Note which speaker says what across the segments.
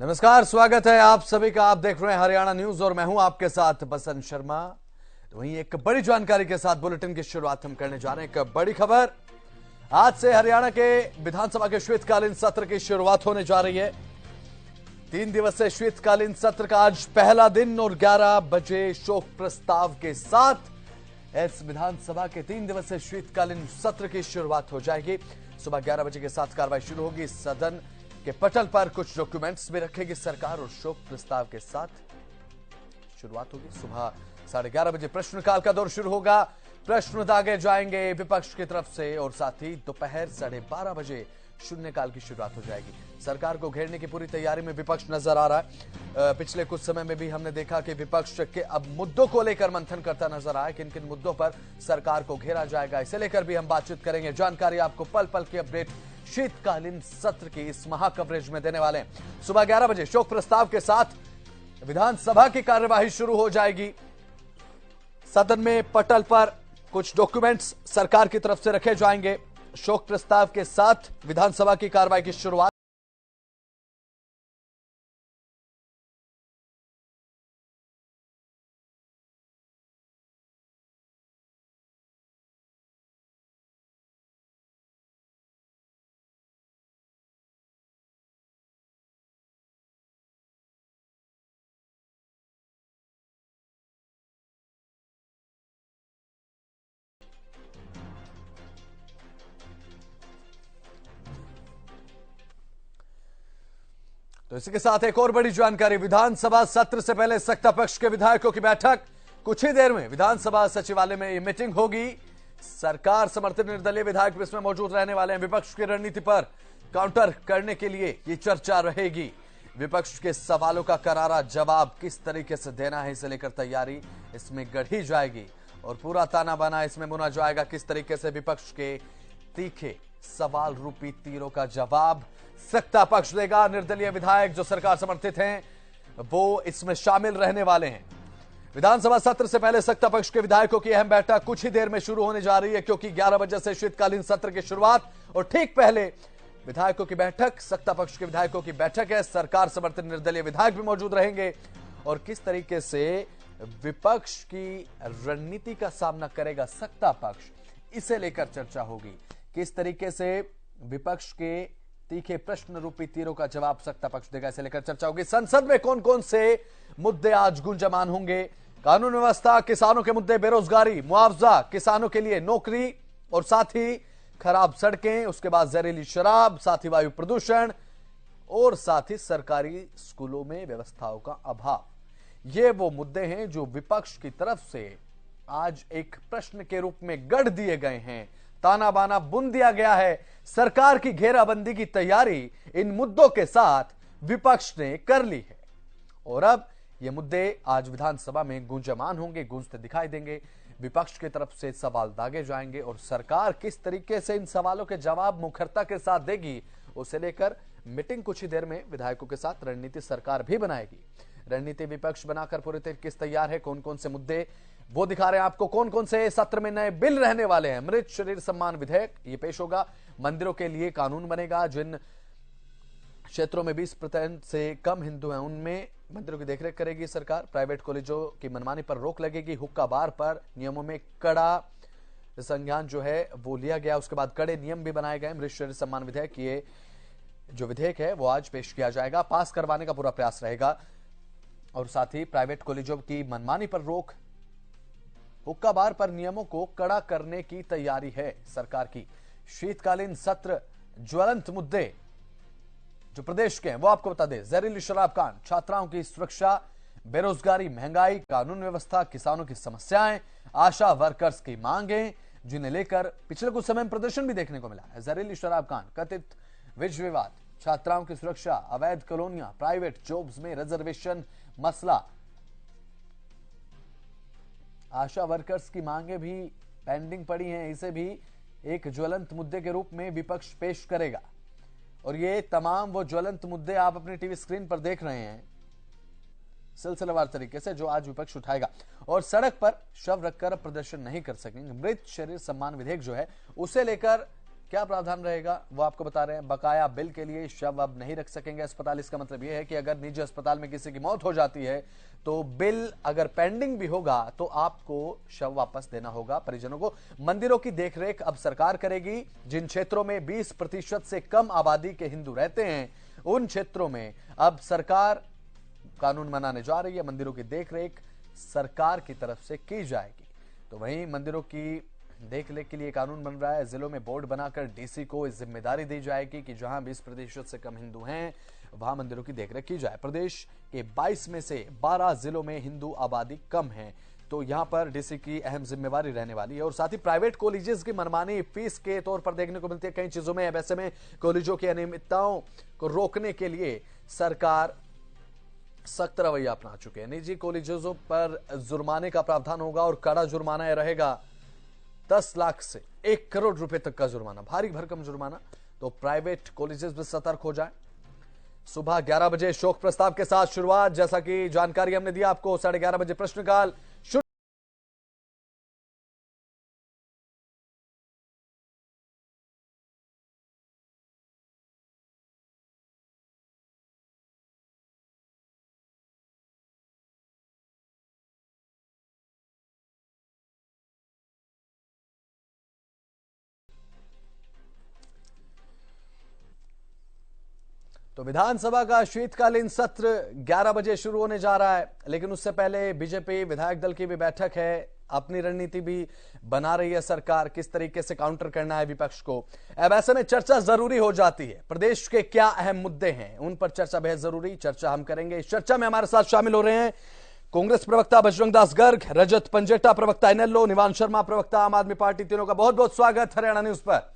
Speaker 1: नमस्कार, स्वागत है आप सभी का। आप देख रहे हैं हरियाणा न्यूज और मैं हूं आपके साथ बसंत शर्मा। तो वहीं एक बड़ी जानकारी के साथ बुलेटिन की शुरुआत हम करने जा रहे हैं। एक बड़ी खबर, आज से हरियाणा के विधानसभा के शीतकालीन सत्र की शुरुआत होने जा रही है। 3 दिवसीय शीतकालीन सत्र का आज पहला दिन और 11 बजे शोक प्रस्ताव के साथ इस विधानसभा के 3 दिवसीय शीतकालीन सत्र की शुरुआत हो जाएगी। सुबह 11 बजे के साथ कार्रवाई शुरू होगी। सदन के पटल पर कुछ डॉक्यूमेंट्स भी रखेगी सरकार और शोक प्रस्ताव के साथ शुरुआत होगी। सुबह 11:30 बजे प्रश्नकाल का दौर शुरू होगा। प्रश्न दागे जाएंगे विपक्ष की तरफ से और साथ ही दोपहर 12:30 बजे शून्यकाल की शुरुआत हो जाएगी। सरकार को घेरने की पूरी तैयारी में विपक्ष नजर आ रहा है। पिछले कुछ समय में भी हमने देखा कि विपक्ष के अब मुद्दों को लेकर मंथन करता नजर आया। किन किन मुद्दों पर सरकार को घेरा जाएगा, इसे लेकर भी हम बातचीत करेंगे। जानकारी आपको पल पल की अपडेट शीतकालीन सत्र की इस महा कवरेज में देने वाले हैं। सुबह 11 बजे शोक प्रस्ताव के साथ विधानसभा की कार्यवाही शुरू हो जाएगी। सदन में पटल पर कुछ डॉक्यूमेंट्स सरकार की तरफ से रखे जाएंगे। शोक प्रस्ताव के साथ विधानसभा की कार्रवाई की शुरुआत। तो इसी के साथ एक और बड़ी जानकारी, विधानसभा सत्र से पहले सत्ता पक्ष के विधायकों की बैठक। कुछ ही देर में विधानसभा सचिवालय में यह मीटिंग होगी। सरकार समर्थित निर्दलीय विधायक भी इसमें मौजूद रहने वाले हैं। विपक्ष की रणनीति पर काउंटर करने के लिए ये चर्चा रहेगी। विपक्ष के सवालों का करारा जवाब किस तरीके से देना है, इसे लेकर तैयारी इसमें गढ़ी जाएगी और पूरा ताना बाना इसमें बुना जाएगा। किस तरीके से विपक्ष के तीखे सवाल रूपी तीरों का जवाब सत्ता पक्ष देगा। निर्दलीय विधायक जो सरकार समर्थित हैं वो इसमें शामिल रहने वाले हैं। विधानसभा सत्र से पहले सत्ता पक्ष के विधायकों की अहम बैठक कुछ ही देर में शुरू होने जा रही है, क्योंकि 11 बजे से शीतकालीन सत्र की शुरुआत और ठीक पहले विधायकों की बैठक, सत्ता पक्ष के विधायकों की बैठक है। सरकार समर्थित निर्दलीय विधायक भी मौजूद रहेंगे और किस तरीके से विपक्ष की रणनीति का सामना करेगा सत्ता पक्ष, इसे लेकर चर्चा होगी। किस तरीके से विपक्ष के तीखे प्रश्न रूपी तीरों का जवाब सत्ता पक्ष देगा, इसे लेकर चर्चा होगी। संसद में कौन कौन से मुद्दे आज गुंजयमान होंगे? कानून व्यवस्था, किसानों के मुद्दे, बेरोजगारी, मुआवजा, किसानों के लिए नौकरी और साथ ही खराब सड़कें, उसके बाद जहरीली शराब, साथ ही वायु प्रदूषण और साथ ही सरकारी स्कूलों में व्यवस्थाओं का अभाव। ये वो मुद्दे हैं जो विपक्ष की तरफ से आज एक प्रश्न के रूप में गढ़ दिए गए हैं। ताना बाना बुन दिया गया है। सरकार की घेराबंदी की तैयारी इन मुद्दों के साथ विपक्ष ने कर ली है और अब ये मुद्दे आज विधानसभा में गुंजयमान होंगे, गूंजते दिखाई देंगे। विपक्ष की तरफ से सवाल दागे जाएंगे और सरकार किस तरीके से इन सवालों के जवाब मुखरता के साथ देगी, उसे लेकर मीटिंग कुछ ही देर में विधायकों के साथ रणनीति सरकार भी बनाएगी। रणनीति विपक्ष बनाकर पूरी तरीके से तैयार है। कौन कौन से मुद्दे वो दिखा रहे हैं आपको। कौन कौन से सत्र में नए बिल रहने वाले हैं? मृत शरीर सम्मान विधेयक ये पेश होगा। मंदिरों के लिए कानून बनेगा। जिन क्षेत्रों में 20% से कम हिंदू हैं उनमें मंदिरों की देखरेख करेगी सरकार। प्राइवेट कॉलेजों की मनमानी पर रोक लगेगी। हुक्का बार पर नियमों में कड़ा संज्ञान जो है वो लिया गया। उसके बाद कड़े नियम भी बनाए गए। मृत शरीर सम्मान विधेयक, ये जो विधेयक है वो आज पेश किया जाएगा। पास करवाने का पूरा प्रयास रहेगा और साथ ही प्राइवेट कॉलेजों की मनमानी पर रोक, हुक्का बार पर नियमों को कड़ा करने की तैयारी है सरकार की। शीतकालीन सत्र ज्वलंत मुद्दे जो प्रदेश के हैं वो आपको बता दें। जहरीली शराब कांड, छात्राओं की सुरक्षा, बेरोजगारी, महंगाई, कानून व्यवस्था, किसानों की समस्याएं, आशा वर्कर्स की मांगें, जिन्हें लेकर पिछले कुछ समय में प्रदर्शन भी देखने को मिला है। जहरीली शराब कांड, कथित विज विवाद, छात्राओं की सुरक्षा, अवैध कॉलोनियां, प्राइवेट जॉब्स में रिजर्वेशन मसला, आशा वर्कर्स की मांगे भी पेंडिंग पड़ी हैं, इसे भी एक ज्वलंत मुद्दे के रूप में विपक्ष पेश करेगा। और ये तमाम वो ज्वलंत मुद्दे आप अपनी टीवी स्क्रीन पर देख रहे हैं सिलसिलेवार तरीके से, जो आज विपक्ष उठाएगा। और सड़क पर शव रखकर प्रदर्शन नहीं कर सकेंगे। मृत शरीर सम्मान विधेयक जो है उसे लेकर क्या प्रावधान रहेगा वो आपको बता रहे हैं। बकाया बिल के लिए शव अब नहीं रख सकेंगे अस्पताल। इसका मतलब यह है कि अगर निजी अस्पताल में किसी की मौत हो जाती है तो बिल अगर पेंडिंग भी होगा तो आपको शव वापस देना होगा परिजनों को। मंदिरों की देखरेख अब सरकार करेगी। जिन क्षेत्रों में 20% से कम आबादी के हिंदू रहते हैं उन क्षेत्रों में अब सरकार कानून बनाने जा रही है। मंदिरों की देखरेख सरकार की तरफ से की जाएगी। तो वहीं मंदिरों की देखरेख के लिए कानून बन रहा है। जिलों में बोर्ड बनाकर डीसी को इस जिम्मेदारी दी जाएगी कि जहां 20% से कम हिंदू हैं वहां मंदिरों की देखरेख की जाए। प्रदेश के 22 में से 12 जिलों में हिंदू आबादी कम है तो यहां पर डीसी की अहम जिम्मेवारी रहने वाली है। और साथ ही प्राइवेट कॉलेजेस की मनमानी फीस के तौर पर देखने को मिलती है कई चीजों में। ऐसे में कॉलेजों की अनियमितताओं को रोकने के लिए सरकार सख्त रवैया अपना चुके हैं। निजी कॉलेजों पर जुर्माने का प्रावधान होगा और कड़ा जुर्माना यह रहेगा 10 लाख से 1 करोड़ रुपए तक का जुर्माना, भारी भरकम जुर्माना। तो प्राइवेट कॉलेजेस भी सतर्क हो जाए। सुबह 11 बजे शोक प्रस्ताव के साथ शुरुआत, जैसा कि जानकारी हमने दिया आपको। 11:30 बजे प्रश्नकाल शुरू। तो विधानसभा का शीतकालीन सत्र 11 बजे शुरू होने जा रहा है, लेकिन उससे पहले बीजेपी विधायक दल की भी बैठक है। अपनी रणनीति भी बना रही है सरकार, किस तरीके से काउंटर करना है विपक्ष को। अब ऐसे में चर्चा जरूरी हो जाती है। प्रदेश के क्या अहम मुद्दे हैं उन पर चर्चा बेहद जरूरी। चर्चा हम करेंगे। इस चर्चा में हमारे साथ शामिल हो रहे हैं कांग्रेस प्रवक्ता बजरंग दास गर्ग, रजत पंजेटा प्रवक्ता इनेलो, निवान शर्मा प्रवक्ता आम आदमी पार्टी। तीनों का बहुत बहुत स्वागत हरियाणा न्यूज पर।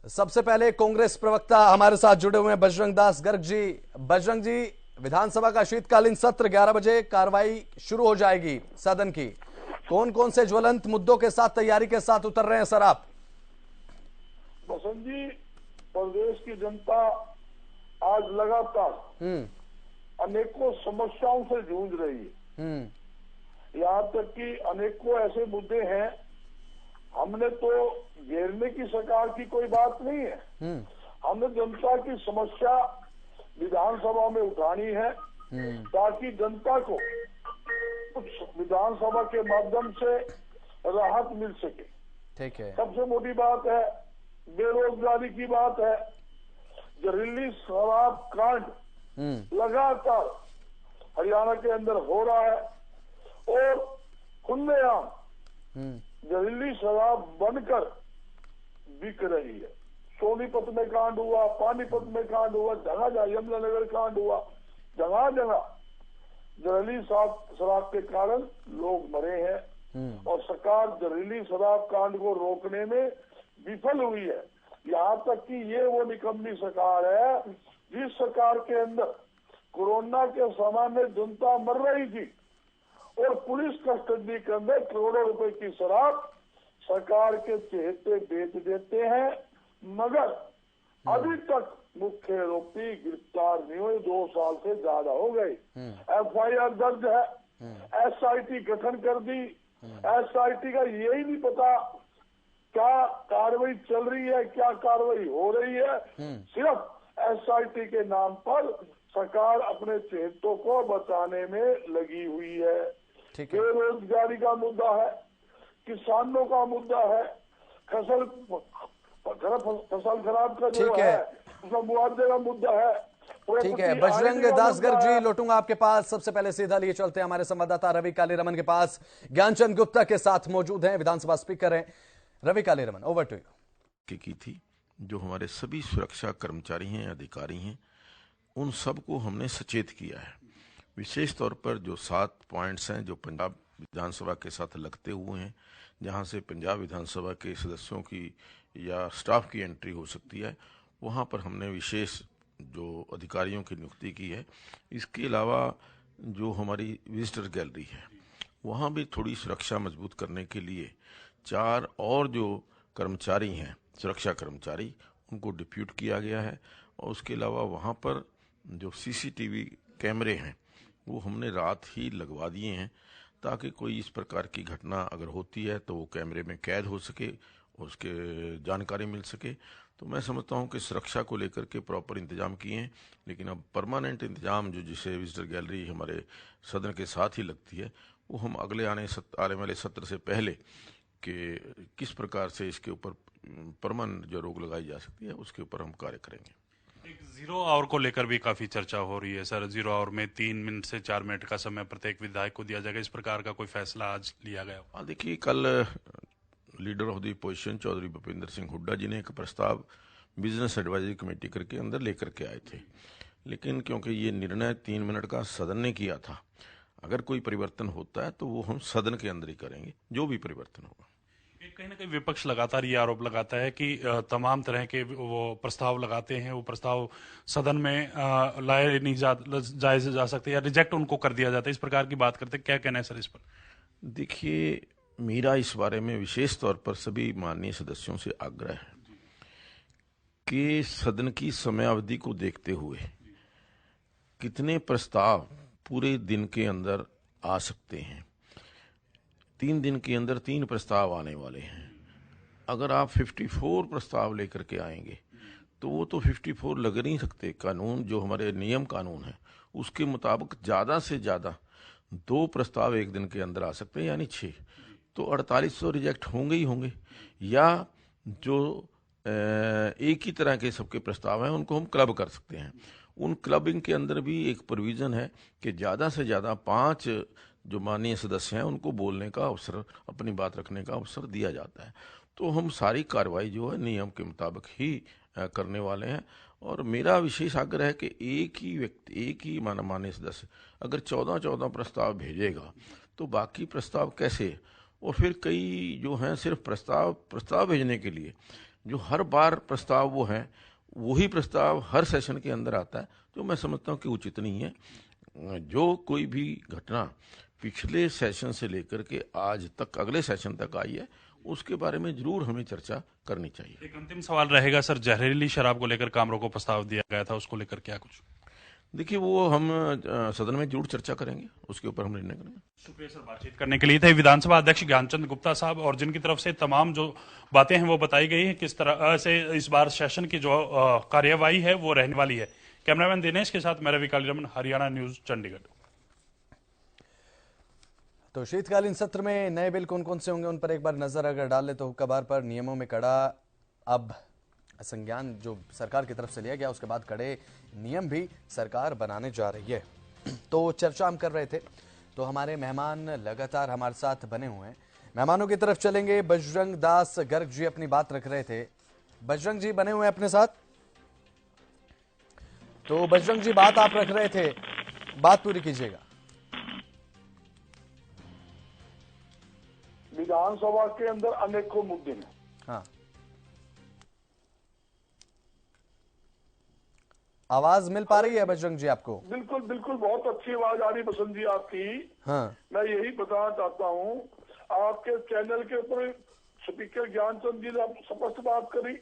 Speaker 1: सबसे पहले कांग्रेस प्रवक्ता हमारे साथ जुड़े हुए हैं बजरंग दास गर्ग जी। बजरंग जी, विधानसभा का शीतकालीन सत्र 11 बजे कार्रवाई शुरू हो जाएगी सदन की। कौन कौन से ज्वलंत मुद्दों के साथ तैयारी के साथ उतर रहे हैं सर आप?
Speaker 2: बसंत जी, प्रदेश की जनता आज लगातार अनेकों समस्याओं से जूझ रही है। यहाँ तक कि अनेकों ऐसे मुद्दे हैं, हमने तो घेरने की सरकार की कोई बात नहीं है। हमने जनता की समस्या विधानसभा में उठानी है ताकि जनता को कुछ विधानसभा के माध्यम से राहत मिल सके।
Speaker 1: ठीक है।
Speaker 2: सबसे मोटी बात है बेरोजगारी की बात है। जहरीली शराब कांड लगातार हरियाणा के अंदर हो रहा है और खुलेआम जहरीली शराब बनकर बिक रही है। सोनीपत में कांड हुआ, पानीपत में कांड हुआ, जगह जगह यमुनानगर कांड हुआ, जगह जगह जहरीली शराब के कारण लोग मरे हैं और सरकार जहरीली शराब कांड को रोकने में विफल हुई है। यहाँ तक कि ये वो निकम्मी सरकार है जिस सरकार के अंदर कोरोना के समय में जनता मर रही थी और पुलिस कस्टडी के अंदर करोड़ों रुपए की शराब सरकार के चहेते बेच देते हैं, मगर अभी तक मुख्य आरोपी गिरफ्तार नहीं हुए। 2 साल से ज्यादा हो गए। FIR दर्ज है, SIT गठन कर दी। SIT का यही नहीं पता क्या कार्रवाई चल रही है, क्या कार्रवाई हो रही है। सिर्फ SIT के नाम पर सरकार अपने चहेतों को बचाने में लगी हुई है। बेरोजगारी का मुद्दा है, किसानों का मुद्दा है, फसल खराब का जो है उसका मुआवजे का मुद्दा है।
Speaker 1: ठीक है बजरंग दास गर्ग जी, लौटूंगा आपके पास। सबसे पहले सीधा लिए चलते हैं हमारे संवाददाता रवि कालीरमन के पास। ज्ञानचंद गुप्ता के साथ मौजूद हैं, विधानसभा स्पीकर हैं। Ravi Kaliraman, over to you.
Speaker 3: की थी जो हमारे सभी सुरक्षा कर्मचारी हैं, अधिकारी हैं, उन सबको हमने सचेत किया है। विशेष तौर पर जो 7 पॉइंट्स हैं जो पंजाब विधानसभा के साथ लगते हुए हैं, जहां से पंजाब विधानसभा के सदस्यों की या स्टाफ की एंट्री हो सकती है, वहां पर हमने विशेष जो अधिकारियों की नियुक्ति की है। इसके अलावा जो हमारी विजिटर गैलरी है वहां भी थोड़ी सुरक्षा मजबूत करने के लिए 4 और जो कर्मचारी हैं, सुरक्षा कर्मचारी, उनको डिप्यूट किया गया है। और उसके अलावा वहाँ पर जो CCTV कैमरे हैं वो हमने रात ही लगवा दिए हैं ताकि कोई इस प्रकार की घटना अगर होती है तो वो कैमरे में कैद हो सके उसके जानकारी मिल सके। तो मैं समझता हूं कि सुरक्षा को लेकर के प्रॉपर इंतजाम किए हैं, लेकिन अब परमानेंट इंतजाम जो जिसे विजिटर गैलरी हमारे सदन के साथ ही लगती है, वो हम अगले आने वाले सत्र से पहले कि किस प्रकार से इसके ऊपर परमानेंट जो रोक लगाई जा सकती है उसके ऊपर हम कार्य करेंगे।
Speaker 4: एक 0 आवर को लेकर भी काफी चर्चा हो रही है सर। 0 आवर में 3 मिनट से 4 मिनट का समय प्रत्येक विधायक को दिया जाएगा, इस प्रकार का कोई फैसला आज लिया गया?
Speaker 3: हाँ, देखिए, कल leader of the position Chaudhary Bhupendra Singh Hooda ji ने एक प्रस्ताव बिजनेस एडवाइजरी कमेटी करके अंदर लेकर के आए थे, लेकिन क्योंकि ये निर्णय 3 मिनट का सदन ने किया था, अगर कोई परिवर्तन होता है तो वो हम सदन के अंदर ही करेंगे, जो भी परिवर्तन होगा।
Speaker 4: कहीं ना कहीं विपक्ष लगातार ये आरोप लगाता है कि तमाम तरह के वो प्रस्ताव लगाते हैं, वो प्रस्ताव सदन में लाए नहीं जा सकते या रिजेक्ट उनको कर दिया जाता है, इस प्रकार की बात करते हैं। क्या कहना है सर इस पर?
Speaker 3: देखिए, मेरा इस बारे में विशेष तौर पर सभी माननीय सदस्यों से आग्रह है कि सदन की समयावधि को देखते हुए कितने प्रस्ताव पूरे दिन के अंदर आ सकते हैं। 3 दिन के अंदर 3 प्रस्ताव आने वाले हैं। अगर आप 54 प्रस्ताव लेकर के आएंगे तो वो तो 54 लग नहीं सकते। कानून जो हमारे नियम कानून है उसके मुताबिक ज़्यादा से ज़्यादा 2 प्रस्ताव एक दिन के अंदर आ सकते हैं, यानी 6, तो 4800 रिजेक्ट होंगे ही होंगे। या जो एक ही तरह के सबके प्रस्ताव हैं उनको हम क्लब कर सकते हैं। उन क्लबिंग के अंदर भी एक प्रोविज़न है कि ज़्यादा से ज़्यादा 5 जो माननीय सदस्य हैं उनको बोलने का अवसर, अपनी बात रखने का अवसर दिया जाता है। तो हम सारी कार्रवाई जो है नियम के मुताबिक ही करने वाले हैं। और मेरा विशेष आग्रह है कि एक ही व्यक्ति, एक ही माननीय सदस्य अगर 14 प्रस्ताव भेजेगा तो बाकी प्रस्ताव कैसे? और फिर कई जो हैं सिर्फ प्रस्ताव भेजने के लिए, जो हर बार प्रस्ताव वो हैं वही प्रस्ताव हर सेशन के अंदर आता है, तो मैं समझता हूँ कि उचित नहीं है। जो कोई भी घटना पिछले सेशन से लेकर के आज तक अगले सेशन तक आई है उसके बारे में जरूर हमें चर्चा करनी चाहिए।
Speaker 4: एक अंतिम सवाल रहेगा सर, जहरीली शराब को लेकर काम रोको प्रस्ताव दिया गया था, उसको लेकर क्या कुछ?
Speaker 3: देखिए, वो हम सदन में जरूर चर्चा करेंगे, उसके ऊपर हम निर्णय करेंगे।
Speaker 4: शुक्रिया सर, बातचीत करने के लिए। थे विधानसभा अध्यक्ष ज्ञानचंद गुप्ता साहब, और जिनकी तरफ से तमाम जो बातें हैं वो बताई गई है, किस तरह से इस बार सेशन की जो कार्यवाही है वो रहने वाली है। कैमरामैन दिनेश के साथ मैं रवि कालीरमन, हरियाणा न्यूज, चंडीगढ़।
Speaker 1: तो शीतकालीन सत्र में नए बिल कौन कौन से होंगे उन पर एक बार नजर अगर डाल ले तो हुक्काबार पर नियमों में कड़ा अब संज्ञान जो सरकार की तरफ से लिया गया, उसके बाद कड़े नियम भी सरकार बनाने जा रही है। तो चर्चा हम कर रहे थे, तो हमारे मेहमान लगातार हमारे साथ बने हुए हैं। मेहमानों की तरफ चलेंगे। बजरंग दास गर्ग जी अपनी बात रख रहे थे। बजरंग जी बने हुए हैं अपने साथ। तो बजरंग जी बात आप रख रहे थे, बात पूरी कीजिएगा।
Speaker 2: विधानसभा के अंदर अनेकों मुद्दे हैं।
Speaker 1: हाँ, आवाज मिल पा रही है बजरंग जी आपको?
Speaker 2: बिल्कुल बिल्कुल, बहुत अच्छी आवाज आ रही बसंत जी आपकी।
Speaker 1: हाँ,
Speaker 2: मैं यही बताना चाहता हूँ, आपके चैनल के ऊपर स्पीकर ज्ञानचंद जी ने स्पष्ट बात करी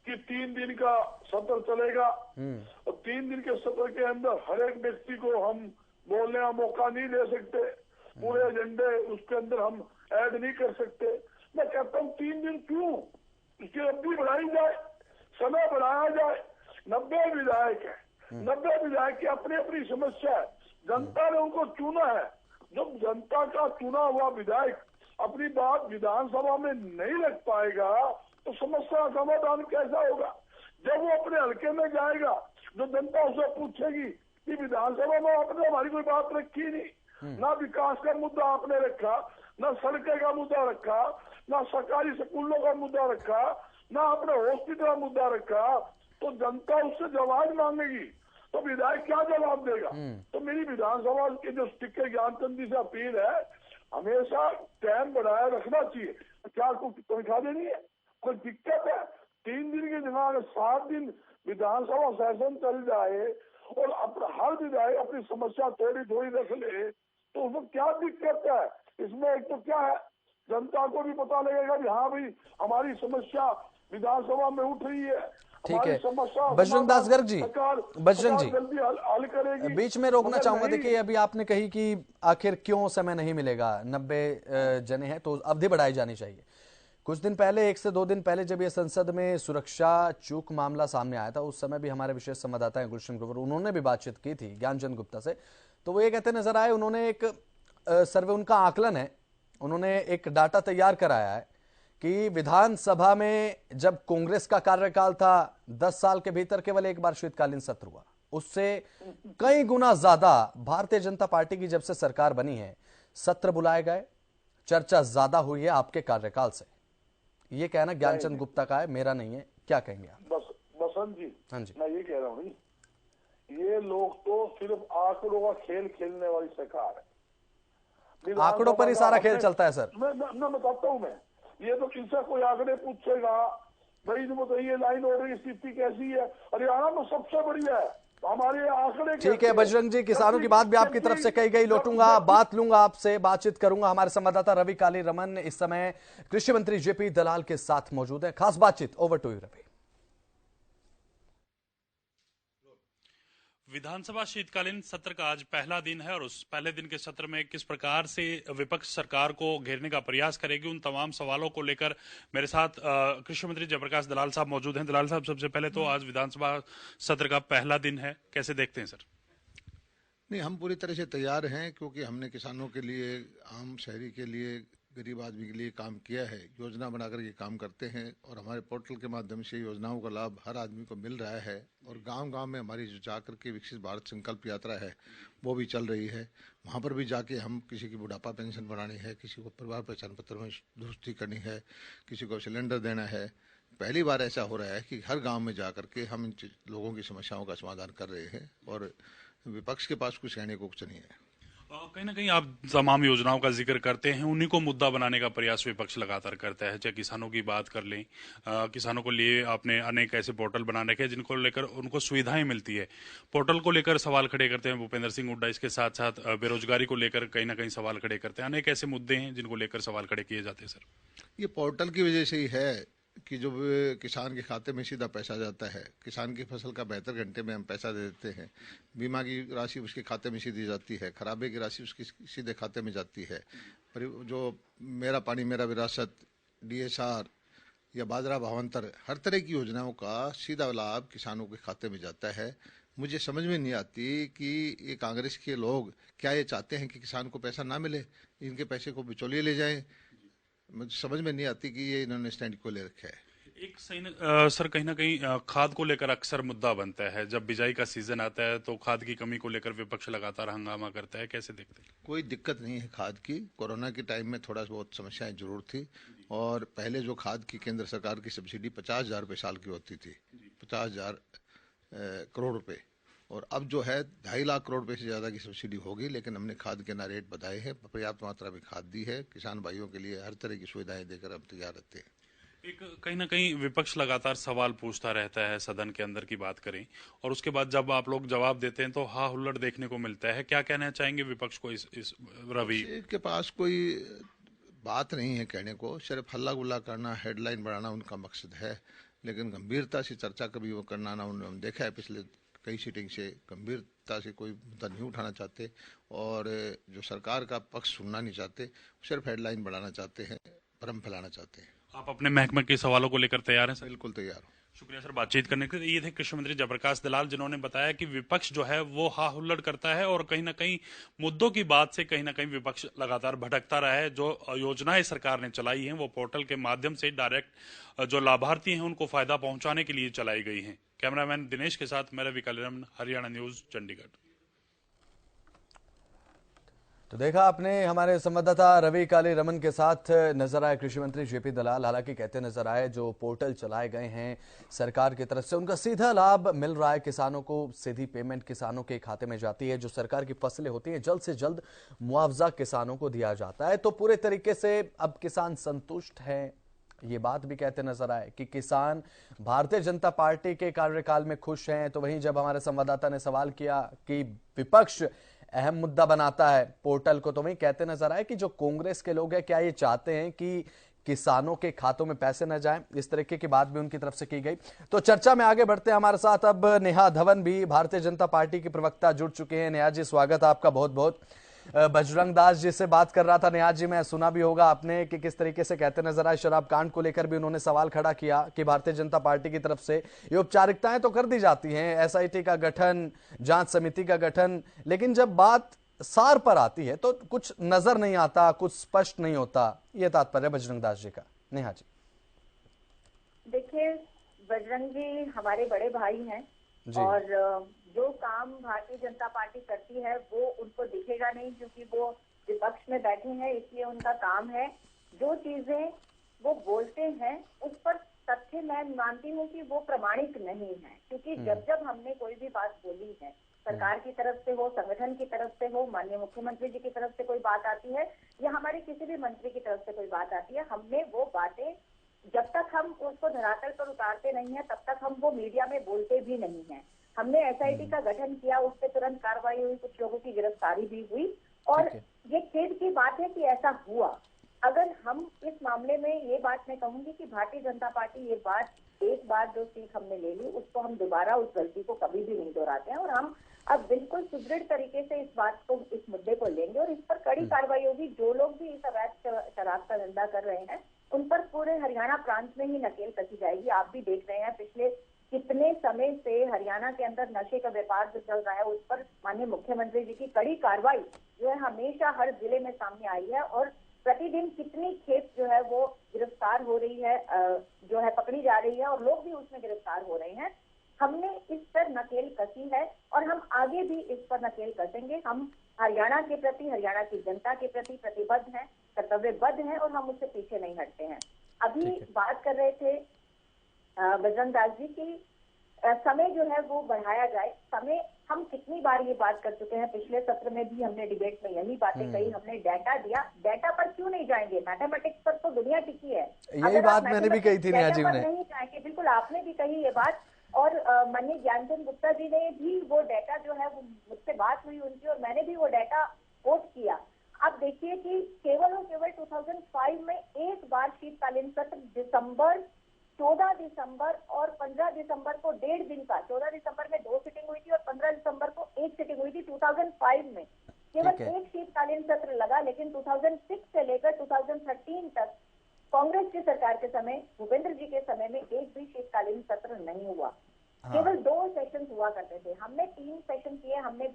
Speaker 2: कि 3 दिन का सत्र चलेगा और 3 दिन के सत्र के अंदर हर एक व्यक्ति को हम बोलने का मौका नहीं दे सकते। पूरे एजेंडे उसके अंदर हम ऐड नहीं कर सकते। मैं कहता हूँ 3 दिन क्यों, इसकी अवधि बढ़ाई जाए, समय बढ़ाया जाए। 90 विधायक है, 90 विधायक की अपनी अपनी समस्या है। जनता ने उनको चुना है। जब जनता का चुना हुआ विधायक अपनी बात विधानसभा में नहीं रख पाएगा तो समस्या का समाधान कैसा होगा? जब वो अपने हल्के में जाएगा, जो जनता उसे पूछेगी कि विधानसभा में आपने हमारी कोई बात रखी नहीं, ना विकास का मुद्दा आपने रखा, ना सड़कें का मुद्दा रखा, ना सरकारी स्कूलों का मुद्दा रखा, ना अपने हॉस्पिटल का मुद्दा रखा, तो जनता उससे जवाब मांगेगी तो विधायक क्या जवाब देगा? तो मेरी विधानसभा के जो स्पीकर ज्ञानचंद जी से अपील है, हमेशा टाइम बढ़ाया रखना चाहिए। क्या कोई तनख्वाह देनी है? कोई दिक्कत है? 3 दिन की जगह अगर 7 दिन विधानसभा सेशन चल जाए और हर विधायक अपनी समस्या थोड़ी थोड़ी रख ले तो उसमें क्या दिक्कत है? इसमें एक तो क्या है, जनता को भी पता लगेगा कि हाँ भाई हमारी समस्या विधानसभा में उठ रही है।
Speaker 1: ठीक है बजरंग दास गर्ग जी, बजरंग जी
Speaker 2: हल करेगी।
Speaker 1: बीच में रोकना चाहूंगा। देखिए, अभी आपने कही कि आखिर क्यों समय नहीं मिलेगा, 90 जने हैं तो अवधि बढ़ाई जानी चाहिए। कुछ दिन पहले, 1 से 2 दिन पहले जब ये संसद में सुरक्षा चूक मामला सामने आया था, उस समय भी हमारे विशेष संवाददाता हैं गुलशन ग्रोवर, उन्होंने भी बातचीत की थी ज्ञानचंद गुप्ता से। तो वो ये कहते नजर आए, उन्होंने एक सर्वे, उनका आकलन है, उन्होंने एक डाटा तैयार कराया है कि विधानसभा में जब कांग्रेस का कार्यकाल था 10 साल के भीतर केवल एक बार शीतकालीन सत्र हुआ, उससे कई गुना ज्यादा भारतीय जनता पार्टी की जब से सरकार बनी है सत्र बुलाए गए, चर्चा ज्यादा हुई है आपके कार्यकाल से। ये कहना ज्ञानचंद गुप्ता का है, मेरा नहीं है। क्या कहेंगे आप?
Speaker 2: बसंत जी,
Speaker 1: हाँ जी,
Speaker 2: मैं ये कह रहा हूँ, ये लोग तो सिर्फ आंकड़ों का खेल खेलने वाली सरकार है।
Speaker 1: आंकड़ों पर ही सारा खेल चलता है सर।
Speaker 2: मैं बताता हूँ, मैं ये तो किससे कोई आंकड़े पूछेगा, भाई तो बताइए लाइन ऑर्डर की स्थिति कैसी है, हरियाणा में सबसे बढ़िया है, हमारे आंकड़े
Speaker 1: ठीक है बजरंग जी, किसानों की बात भी आपकी तरफ से कही गई, लौटूंगा, बात लूंगा आपसे, बातचीत करूंगा। हमारे संवाददाता रवि काली रमन इस समय कृषि मंत्री जेपी दलाल के साथ मौजूद है, खास बातचीत। Over to you Ravi.
Speaker 4: विधानसभा शीतकालीन सत्र का आज पहला दिन है और उस पहले दिन के सत्र में किस प्रकार से विपक्ष सरकार को घेरने का प्रयास करेगी, उन तमाम सवालों को लेकर मेरे साथ कृषि मंत्री जयप्रकाश दलाल साहब मौजूद हैं। दलाल साहब, सबसे पहले तो आज विधानसभा सत्र का पहला दिन है, कैसे देखते हैं सर?
Speaker 5: नहीं, हम पूरी तरह से तैयार हैं, क्योंकि हमने किसानों के लिए, आम शहरी के लिए, गरीब आदमी के लिए काम किया है, योजना बना करके काम करते हैं और हमारे पोर्टल के माध्यम से योजनाओं का लाभ हर आदमी को मिल रहा है। और गांव-गांव में हमारी जो जाकर के विकसित भारत संकल्प यात्रा है वो भी चल रही है। वहां पर भी जाके हम किसी की बुढ़ापा पेंशन बढ़ानी है, किसी को परिवार पहचान पत्र में दुरुस्ती करनी है, किसी को सिलेंडर देना है। पहली बार ऐसा हो रहा है कि हर गाँव में जा करके हम इन लोगों की समस्याओं का समाधान कर रहे हैं और विपक्ष के पास कुछ कहने को कुछ नहीं है।
Speaker 4: कहीं ना कहीं आप तमाम योजनाओं का जिक्र करते हैं, उन्हीं को मुद्दा बनाने का प्रयास विपक्ष लगातार करता है। चाहे किसानों की बात कर लें, किसानों को लिए आपने अनेक ऐसे पोर्टल बना रखे हैं जिनको लेकर उनको सुविधाएं मिलती है। पोर्टल को लेकर सवाल खड़े करते हैं भूपेंद्र सिंह हुड्डा, इसके साथ साथ बेरोजगारी को लेकर कहीं ना कहीं सवाल खड़े करते हैं। अनेक ऐसे मुद्दे हैं जिनको लेकर सवाल खड़े किए जाते हैं। सर,
Speaker 5: ये पोर्टल की वजह से ही है कि जो किसान के खाते में सीधा पैसा जाता है, किसान की फसल का 72 घंटे में हम पैसा दे देते हैं, बीमा की राशि उसके खाते में सीधी जाती है, खराबे की राशि उसके सीधे खाते में जाती है। जो मेरा पानी मेरा विरासत, DSR या बाजरा भावांतर, हर तरह की योजनाओं का सीधा लाभ किसानों के खाते में जाता है। मुझे समझ में नहीं आती कि ये कांग्रेस के लोग क्या ये चाहते हैं कि किसान को पैसा ना मिले, इनके पैसे को बिचौलिए ले जाएं। मुझे समझ में नहीं आती कि ये इन्होंने स्टैंड को ले रखा है।
Speaker 4: एक सही सर, कहीं ना कहीं खाद को लेकर अक्सर मुद्दा बनता है। जब बिजाई का सीजन आता है तो खाद की कमी को लेकर विपक्ष लगातार हंगामा करता है, कैसे देखते हैं?
Speaker 5: कोई दिक्कत नहीं है खाद की। कोरोना के टाइम में थोड़ा बहुत समस्याएं जरूर थी और पहले जो खाद की केंद्र सरकार की सब्सिडी 50,000 रुपये साल की होती थी, 50,000 करोड़ रुपए, और अब जो है 2.5 लाख करोड़ रुपए से ज्यादा की सब्सिडी होगी। लेकिन हमने खाद के ना रेट बढ़ाए हैं, पर्याप्त मात्रा में खाद दी है, किसान भाइयों के लिए हर तरह की सुविधाएं देकर हम तैयार रहते हैं।
Speaker 4: एक कहीं ना कहीं विपक्ष लगातार सवाल पूछता रहता है, सदन के अंदर की बात करें, और उसके बाद जब आप लोग जवाब देते हैं तो हा हुल्लड़ देखने को मिलता है। क्या कहना चाहेंगे विपक्ष को इस रवि
Speaker 5: के पास कोई बात नहीं है कहने को, सिर्फ हल्ला गुल्ला करना, हेडलाइन बढ़ाना उनका मकसद है। लेकिन गंभीरता से चर्चा कभी वो करना ना, उन्होंने देखा है पिछले कई सीटिंग से गंभीरता से कोई मुद्दा नहीं उठाना चाहते और जो सरकार का पक्ष सुनना नहीं चाहते, सिर्फ हेडलाइन बढ़ाना चाहते हैं, भ्रम फैलाना चाहते हैं।
Speaker 4: आप अपने महकमे के सवालों को लेकर तैयार हैं सर?
Speaker 5: बिल्कुल तैयार हूँ।
Speaker 4: शुक्रिया सर बातचीत करने के लिए। ये थे कृषि मंत्री जयप्रकाश दलाल, जिन्होंने बताया कि विपक्ष जो है वो हा हुल्लड़ करता है और कहीं ना कहीं मुद्दों की बात से कहीं ना कहीं विपक्ष लगातार भटकता रहा है। जो योजनाएं सरकार ने चलाई हैं वो पोर्टल के माध्यम से डायरेक्ट जो लाभार्थी हैं उनको फायदा पहुंचाने के लिए चलाई गई हैं। कैमरामैन दिनेश के साथ मैं रवि काली रमन, हरियाणा न्यूज, चंडीगढ़।
Speaker 1: तो देखा आपने, हमारे संवाददाता रवि काली रमन के साथ नजर आए कृषि मंत्री जेपी दलाल। हालांकि कहते नजर आए जो पोर्टल चलाए गए हैं सरकार की तरफ से उनका सीधा लाभ मिल रहा है, किसानों को सीधी पेमेंट किसानों के खाते में जाती है। जो सरकार की फसलें होती हैं जल्द से जल्द मुआवजा किसानों को दिया जाता है। तो पूरे तरीके से अब किसान संतुष्ट हैं, ये बात भी कहते नजर आए कि किसान भारतीय जनता पार्टी के कार्यकाल में खुश हैं। तो वहीं जब हमारे संवाददाता ने सवाल किया कि विपक्ष अहम मुद्दा बनाता है पोर्टल को, तो वहीं कहते नजर आए कि जो कांग्रेस के लोग हैं क्या ये चाहते हैं कि किसानों के खातों में पैसे न जाएं, इस तरीके की बात भी उनकी तरफ से की गई। तो चर्चा में आगे बढ़ते हैं, हमारे साथ अब नेहा धवन भी भारतीय जनता पार्टी की प्रवक्ता जुड़ चुके हैं। नेहा जी, स्वागत है आपका बहुत बहुत। बजरंग दास जी से बात कर रहा था। नेहा जी, मैं सुना भी होगा आपने कि किस तरीके से कहते नजर आए। शराब कांड को लेकर भी उन्होंने सवाल खड़ा किया कि भारतीय जनता पार्टी की तरफ से ये औपचारिकताएं तो कर दी जाती हैं, एसआईटी का गठन, जांच समिति का गठन, लेकिन जब बात सार पर आती है तो कुछ नजर नहीं आता, कुछ स्पष्ट नहीं होता। ये तात्पर्य बजरंग दास जी का। नेहा जी,
Speaker 6: देखिए, बजरंग जी हमारे बड़े भाई हैं और जो काम भारतीय जनता पार्टी करती है वो उनको दिखेगा नहीं, क्योंकि वो विपक्ष में बैठे हैं। इसलिए उनका काम है जो चीजें वो बोलते हैं उस पर तथ्य मैं मानती हूँ कि वो प्रमाणिक नहीं है, क्योंकि जब जब हमने कोई भी बात बोली है, सरकार की तरफ से हो, संगठन की तरफ से हो, माननीय मुख्यमंत्री जी की तरफ से कोई बात आती है या हमारे किसी भी मंत्री की तरफ से कोई बात आती है, हमने वो बातें जब तक हम उसको धरातल पर उतारते नहीं है तब तक हम वो मीडिया में बोलते भी नहीं है। हमने एसआईटी का गठन किया, उस पर तुरंत कार्रवाई हुई, कुछ लोगों की गिरफ्तारी भी हुई और ये खेद की बात है कि ऐसा हुआ। अगर हम इस मामले में ये बात मैं कहूंगी कि भारतीय जनता पार्टी ये बात, एक बार जो सीख हमने ले ली उसको हम दोबारा उस गलती को कभी भी नहीं दोहराते हैं और हम अब बिल्कुल सुदृढ़ तरीके से इस बात को, इस मुद्दे को लेंगे और इस पर कड़ी कार्रवाई होगी। जो लोग भी इस अवैध शराब का धंधा कर रहे हैं उन पर पूरे हरियाणा प्रांत में ही नकेल कसी जाएगी। आप भी देख रहे हैं पिछले कितने समय से हरियाणा के अंदर नशे का व्यापार जो चल रहा है उस पर माननीय मुख्यमंत्री जी की कड़ी कार्रवाई जो है हमेशा हर जिले में सामने आई है और प्रतिदिन कितनी खेप जो है वो गिरफ्तार हो रही है, जो है पकड़ी जा रही है और लोग भी उसमें गिरफ्तार हो रहे हैं। हमने इस पर नकेल कसी है और हम आगे भी इस पर नकेल कसेंगे। हम हरियाणा के प्रति, हरियाणा की जनता के प्रति प्रतिबद्ध हैं, कर्तव्यबद्ध हैं और हम उससे पीछे नहीं हटते हैं। अभी बात कर रहे थे बजरंग दास जी की समय जो है वो बढ़ाया जाए। समय हम कितनी बार ये बात कर चुके हैं, पिछले सत्र में भी हमने डिबेट में यही बातें कही, हमने डाटा दिया। डाटा पर क्यों नहीं जाएंगे? मैथमेटिक्स पर तो दुनिया टिकी है।
Speaker 1: यही बात मैंने भी कही थी नेहा जी ने।
Speaker 6: नहीं जाएंगे, बिल्कुल आपने भी कही ये बात और माननीय ज्ञानचंद गुप्ता जी ने भी वो डाटा जो है वो मुझसे बात हुई उनकी और मैंने भी वो डाटा कोट किया। अब देखिए कि केवल और केवल 2005 में एक बार शीतकालीन सत्र दिसंबर 14 दिसंबर और 15 दिसंबर को 1.5 दिन का, 14 दिसंबर में 2 सिटिंग हुई थी और 15 दिसंबर को 1 सिटिंग हुई थी। 2005 में केवल एक शीतकालीन सत्र लगा, लेकिन 2006 से लेकर 2013 तक कांग्रेस की सरकार के समय, भूपेंद्र जी के समय में एक भी शीतकालीन सत्र नहीं हुआ। केवल 2 सेशन हुआ करते थे। हमने 3 सेशन किए, हमने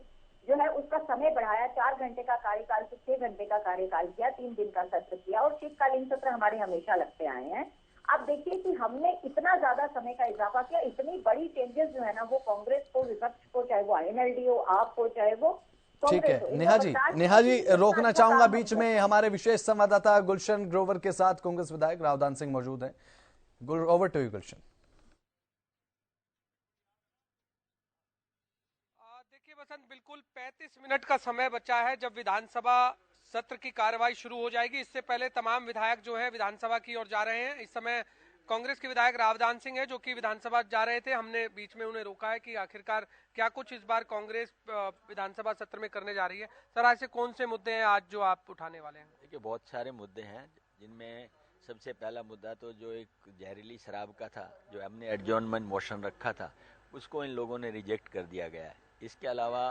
Speaker 6: जो है उसका समय बढ़ाया, 4 घंटे का कार्यकाल से 6 घंटे का कार्यकाल किया, 3 दिन का सत्र किया और शीतकालीन सत्र हमारे हमेशा लगते आए हैं। अब देखिए कि हमने इतना ज्यादा समय का इजाफा किया, इतनी बड़ी चेंजेस जो है ना वो कांग्रेस को, विपक्ष को, चाहे वो आईएनएलडी हो, आप हो, चाहे वो
Speaker 1: ठीक है। नेहा जी रोकना चाहूंगा बीच में, हमारे विशेष संवाददाता गुलशन ग्रोवर के साथ कांग्रेस विधायक रावदान सिंह मौजूद हैं। ओवर टू यू गुलशन।
Speaker 7: देखिए बसंत, बिल्कुल 35 मिनट का समय बचा है जब विधानसभा सत्र की कार्रवाई शुरू हो जाएगी। इससे पहले तमाम विधायक जो है विधानसभा की ओर जा रहे हैं। इस समय कांग्रेस के विधायक रावदान सिंह है जो कि विधानसभा जा रहे थे। हमने बीच में उन्हें रोका है कि आखिरकार क्या कुछ इस बार कांग्रेस विधानसभा सत्र में करने जा रही है। सर, ऐसे कौन से मुद्दे हैं आज जो आप उठाने वाले हैं?
Speaker 8: देखिए, बहुत सारे मुद्दे हैं, जिनमें सबसे पहला मुद्दा तो जो एक जहरीली शराब का था, जो हमने एडजॉर्नमेंट मोशन रखा था, उसको इन लोगों ने रिजेक्ट कर दिया गया है। इसके अलावा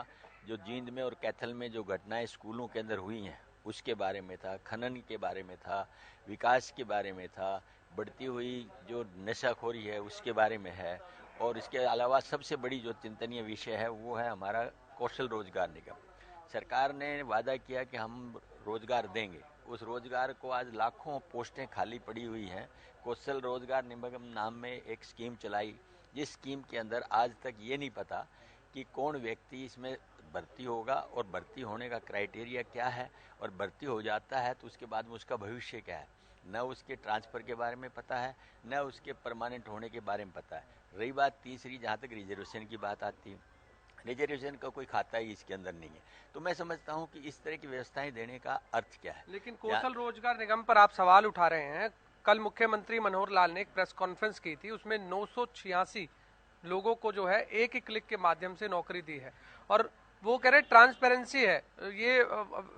Speaker 8: जो जींद में और कैथल में जो घटनाएं स्कूलों के अंदर हुई हैं उसके बारे में था, खनन के बारे में था, विकास के बारे में था, बढ़ती हुई जो नशाखोरी है उसके बारे में है और इसके अलावा सबसे बड़ी जो चिंतनीय विषय है वो है हमारा कौशल रोजगार निगम। सरकार ने वादा किया कि हम रोजगार देंगे, उस रोजगार को आज लाखों पोस्टें खाली पड़ी हुई हैं। कौशल रोजगार निगम नाम में एक स्कीम चलाई, जिस स्कीम के अंदर आज तक ये नहीं पता कि कौन व्यक्ति इसमें भर्ती होगा और भर्ती होने का क्राइटेरिया क्या है और भर्ती हो जाता है तो उसके बाद में उसका भविष्य क्या है। न उसके ट्रांसफ़र के बारे में पता है, न उसके परमानेंट होने के बारे में पता है। रही बात तीसरी, जहाँ तक रिजर्वेशन की बात आती है, रिजर्वेशन का कोई खाता ही इसके अंदर नहीं है। तो मैं समझता हूँ कि इस तरह की व्यवस्थाएं देने का अर्थ क्या है।
Speaker 7: लेकिन कौशल रोजगार निगम पर आप सवाल उठा रहे हैं। कल मुख्यमंत्री मनोहर लाल ने एक प्रेस कॉन्फ्रेंस की थी, उसमें 986 लोगों को जो है एक ही क्लिक के माध्यम से नौकरी दी है और वो कह रहे ट्रांसपेरेंसी है। ये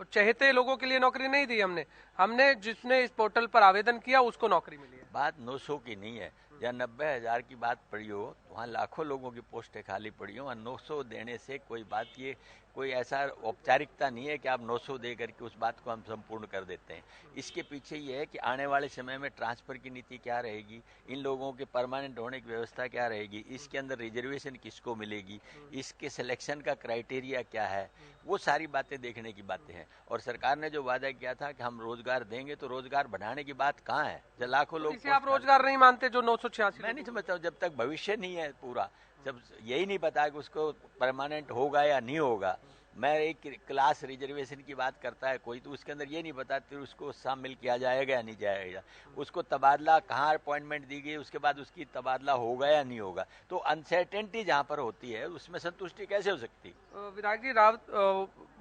Speaker 7: चहेते लोगों के लिए नौकरी नहीं दी हमने जिसने इस पोर्टल पर आवेदन किया उसको नौकरी मिली है।
Speaker 8: बात 900 की नहीं है, या 90,000 की बात पड़ी हो, वहाँ लाखों लोगों की पोस्टें खाली पड़ी हो और 900 देने से कोई बात, ये कोई ऐसा औपचारिकता नहीं है कि आप 900 दे करके उस बात को हम संपूर्ण कर देते हैं। इसके पीछे ये है कि आने वाले समय में ट्रांसफर की नीति क्या रहेगी, इन लोगों के परमानेंट होने की व्यवस्था क्या रहेगी, इसके अंदर रिजर्वेशन किसको मिलेगी, इसके सिलेक्शन का क्राइटेरिया क्या है, वो सारी बातें देखने की बातें हैं। और सरकार ने जो वादा किया था कि हम रोजगार देंगे, तो रोजगार बढ़ाने की बात कहाँ है? जब लाखों लोग,
Speaker 7: इसे आप रोजगार नहीं मानते जो 986?
Speaker 8: मैं नहीं समझता हूँ, जब तक भविष्य नहीं है पूरा, जब यही नहीं पता कि उसको परमानेंट होगा या नहीं होगा। मैं एक क्लास रिजर्वेशन की बात करता है कोई, तो उसके अंदर ये नहीं बताते उसको शामिल किया जाएगा या नहीं जाएगा, उसको तबादला कहाँ अपॉइंटमेंट दी गई, उसके बाद उसकी तबादला होगा या नहीं होगा। तो अनसर्टेनिटी जहाँ पर होती है उसमें संतुष्टि कैसे हो सकती?
Speaker 7: विधायक जी,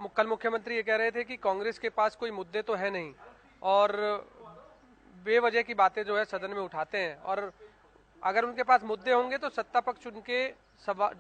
Speaker 7: कल मुख्यमंत्री ये कह रहे थे कि कांग्रेस के पास कोई मुद्दे तो है नहीं और बेवजह की बातें जो है सदन में उठाते हैं, और अगर उनके पास मुद्दे होंगे तो सत्ता पक्ष उनके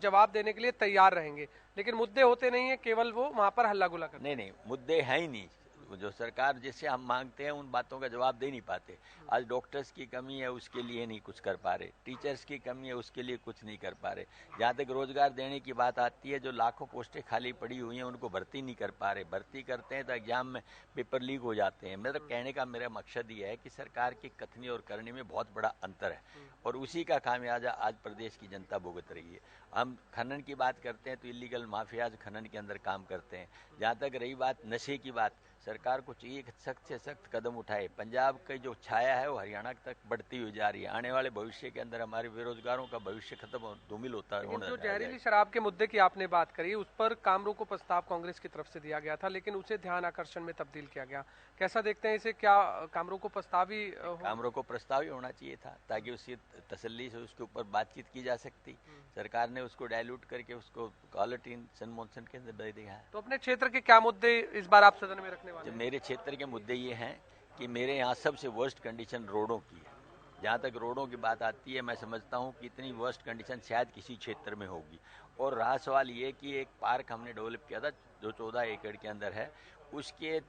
Speaker 7: जवाब देने के लिए तैयार रहेंगे, लेकिन मुद्दे होते नहीं है, केवल वो वहां पर हल्ला गुल्ला करते।
Speaker 8: नहीं, मुद्दे हैं ही नहीं। जो सरकार जिससे हम मांगते हैं उन बातों का जवाब दे नहीं पाते। आज डॉक्टर्स की कमी है, उसके लिए नहीं कुछ कर पा रहे, टीचर्स की कमी है, उसके लिए कुछ नहीं कर पा रहे। जहाँ तक रोजगार देने की बात आती है, जो लाखों पोस्टें खाली पड़ी हुई हैं उनको भर्ती नहीं कर पा रहे, भर्ती करते हैं तो एग्जाम में पेपर लीक हो जाते हैं। मेरा कहने का मेरा मकसद ये है कि सरकार की कथनी और करनी में बहुत बड़ा अंतर है और उसी का खामियाजा आज प्रदेश की जनता भुगत रही है। हम खनन की बात करते हैं तो इलीगल माफियाज खनन के अंदर काम करते हैं। जहाँ तक रही बात नशे की बात, सरकार को चाहिए कि सख्त से सख्त कदम उठाए। पंजाब की जो छाया है वो हरियाणा तक बढ़ती हुई जा रही है। आने वाले भविष्य के अंदर हमारे बेरोजगारों का भविष्य खत्म धूमिल होता है।
Speaker 7: जो जहरीली शराब के मुद्दे की आपने बात करी, उस पर काम रोको प्रस्ताव कांग्रेस की तरफ से दिया गया था, लेकिन उसे ध्यान आकर्षण में तब्दील किया गया। कैसा देखते हैं इसे? क्या काम रोको प्रस्ताव ही
Speaker 8: काम रोको प्रस्ताव ही होना चाहिए था, ताकि उसकी तसल्ली से उसके ऊपर बातचीत की जा सकती। सरकार ने उसको डायल्यूट करके उसको कॉलटीन सनमोशन के अंदर दे दिया है।
Speaker 7: तो अपने क्षेत्र के क्या मुद्दे इस बार आप सदन में रखने वाले हैं?
Speaker 8: मेरे क्षेत्र के मुद्दे ये हैं कि मेरे यहाँ सबसे वर्स्ट कंडीशन रोडों की है। जहाँ तक रोडों की बात आती है, मैं समझता हूँ कि इतनी वर्स्ट कंडीशन शायद किसी क्षेत्र में होगी। और रहा सवाल ये कि एक पार्क हमने डेवलप किया था जो 14 एकड़ के अंदर है, उसके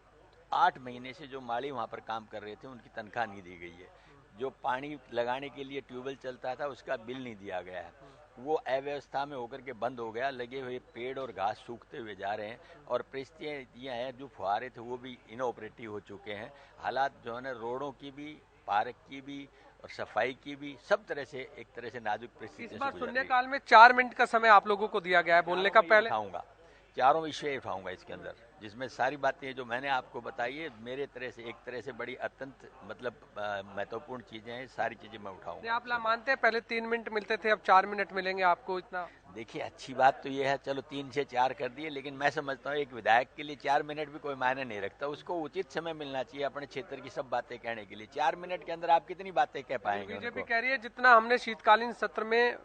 Speaker 8: 8 महीने से जो माली वहाँ पर काम कर रहे थे उनकी तनख्वाह नहीं दी गई है। जो पानी लगाने के लिए ट्यूबवेल चलता था उसका बिल नहीं दिया गया है, वो अव्यवस्था में होकर के बंद हो गया। लगे हुए पेड़ और घास सूखते हुए जा रहे हैं और परिस्थितियाँ हैं, जो फुहारे थे वो भी इनऑपरेटिव हो चुके हैं। हालात जो है ना, रोडों की भी, पार्क की भी और सफाई की भी, सब तरह से एक तरह से नाजुक परिस्थिति।
Speaker 7: इस बार शून्यकाल में 4 मिनट का समय आप लोगों को दिया गया है बोलने का। पहले
Speaker 8: उठाऊंगा, चारों विषय उठाऊंगा इसके अंदर, जिसमें सारी बातें जो मैंने आपको बताई है मेरे तरह से एक तरह से बड़ी अत्यंत मतलब महत्वपूर्ण चीजें हैं, सारी चीजें मैं उठाऊंगा।
Speaker 7: आप मानते हैं पहले 3 मिनट मिलते थे, अब 4 मिनट मिलेंगे आपको? इतना
Speaker 8: देखिए, अच्छी बात तो ये है, चलो 3 से 4 कर दिए, लेकिन मैं समझता हूँ एक विधायक के लिए 4 मिनट भी कोई मायने नहीं रखता। उसको उचित समय मिलना चाहिए अपने क्षेत्र की सब बातें कहने के लिए। 4 मिनट के अंदर आप कितनी बातें कह पाएंगे?
Speaker 7: बीजेपी कह रही है जितना हमने शीतकालीन सत्र में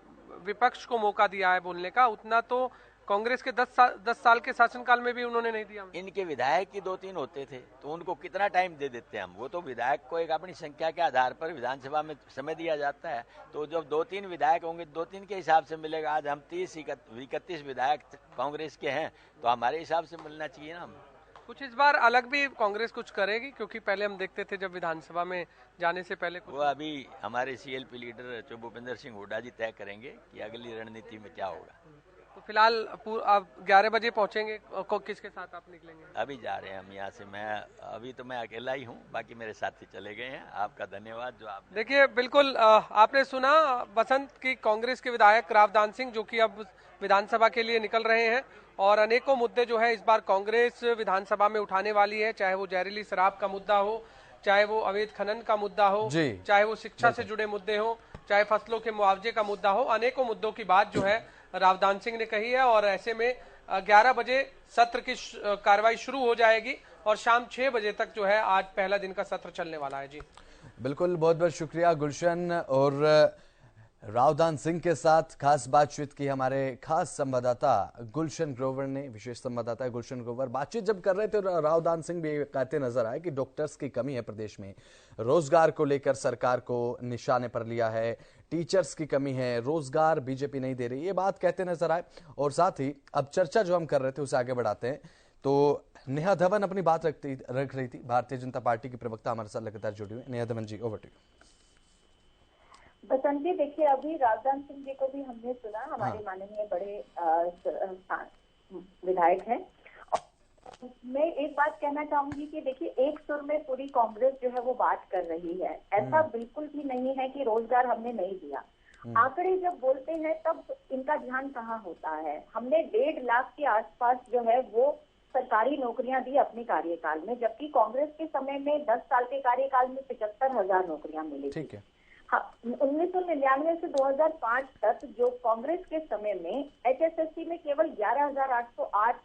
Speaker 7: विपक्ष को मौका दिया है बोलने का, उतना तो कांग्रेस के 10 साल के शासनकाल में भी उन्होंने नहीं दिया।
Speaker 8: इनके विधायक ही 2-3 होते थे, तो उनको कितना टाइम दे देते हैं हम? वो तो विधायक को एक अपनी संख्या के आधार पर विधानसभा में समय दिया जाता है। तो जब 2-3 विधायक होंगे, 2-3 के हिसाब से मिलेगा। आज हम 30-31 विधायक कांग्रेस के हैं, तो हमारे हिसाब से मिलना चाहिए ना। हम
Speaker 7: कुछ इस बार अलग भी कांग्रेस कुछ करेगी, क्योंकि पहले हम देखते थे जब विधानसभा में जाने से पहले कुछ।
Speaker 8: वो अभी हमारे CLP लीडर भूपेंद्र सिंह हुड्डा जी तय करेंगे कि अगली रणनीति में क्या होगा।
Speaker 7: तो फिलहाल आप 11 बजे पहुंचेंगे, किसके साथ आप निकलेंगे?
Speaker 8: अभी जा रहे हैं हम यहाँ से। अभी तो मैं अकेला ही हूँ, बाकी मेरे साथी चले गए हैं। आपका धन्यवाद जो आप
Speaker 7: देखिए। बिल्कुल आपने सुना बसंत की कांग्रेस के विधायक रावदान सिंह, जो कि अब विधानसभा के लिए निकल रहे हैं और अनेकों मुद्दे जो है इस बार कांग्रेस विधानसभा में उठाने वाली है। चाहे वो जहरीली शराब का मुद्दा हो, चाहे वो अवैध खनन का मुद्दा हो, चाहे वो शिक्षा से जुड़े मुद्दे हो, चाहे फसलों के मुआवजे का मुद्दा हो, अनेकों मुद्दों की बात जो है रावदान सिंह ने कही है। और ऐसे में 11 बजे सत्र की कार्रवाई शुरू हो जाएगी और शाम 6 बजे तक जो है आज पहला दिन का सत्र चलने वाला है। जी
Speaker 1: बिल्कुल, बहुत बहुत शुक्रिया गुलशन। और रावदान सिंह के साथ खास बातचीत की हमारे खास संवाददाता गुलशन ग्रोवर ने। विशेष संवाददाता गुलशन ग्रोवर बातचीत जब कर रहे थे, रावदान सिंह भी कहते नजर आए कि डॉक्टर्स की कमी है प्रदेश में, रोजगार को लेकर सरकार को निशाने पर लिया है, टीचर्स की कमी है, रोजगार बीजेपी नहीं दे रही, ये बात कहते नजर आए। और साथ ही अब चर्चा जो हम कर रहे थे उसे आगे बढ़ाते हैं। तो नेहा धवन अपनी बात रख रही थी, भारतीय जनता पार्टी की प्रवक्ता हमारे साथ लगातार जुड़ी हुई। नेहा धवन जी, ओवर टू यू।
Speaker 6: बसंत जी देखिए, अभी राजदान सिंह जी को भी हमने सुना, हमारे माननीय बड़े विधायक हैं। मैं एक बात कहना चाहूंगी कि देखिए, एक सुर में पूरी कांग्रेस जो है वो बात कर रही है। ऐसा बिल्कुल भी नहीं है कि रोजगार हमने नहीं दिया। आंकड़े जब बोलते हैं तब इनका ध्यान कहाँ होता है। हमने 1.5 लाख के आसपास जो है वो सरकारी नौकरियां दी अपने कार्यकाल में, जबकि कांग्रेस के समय में 10 साल के कार्यकाल में 75,000 नौकरियां मिली।
Speaker 1: ठीक है।
Speaker 6: हाँ, 1999 से 2005 तक जो कांग्रेस के समय में HSSC में केवल 11,808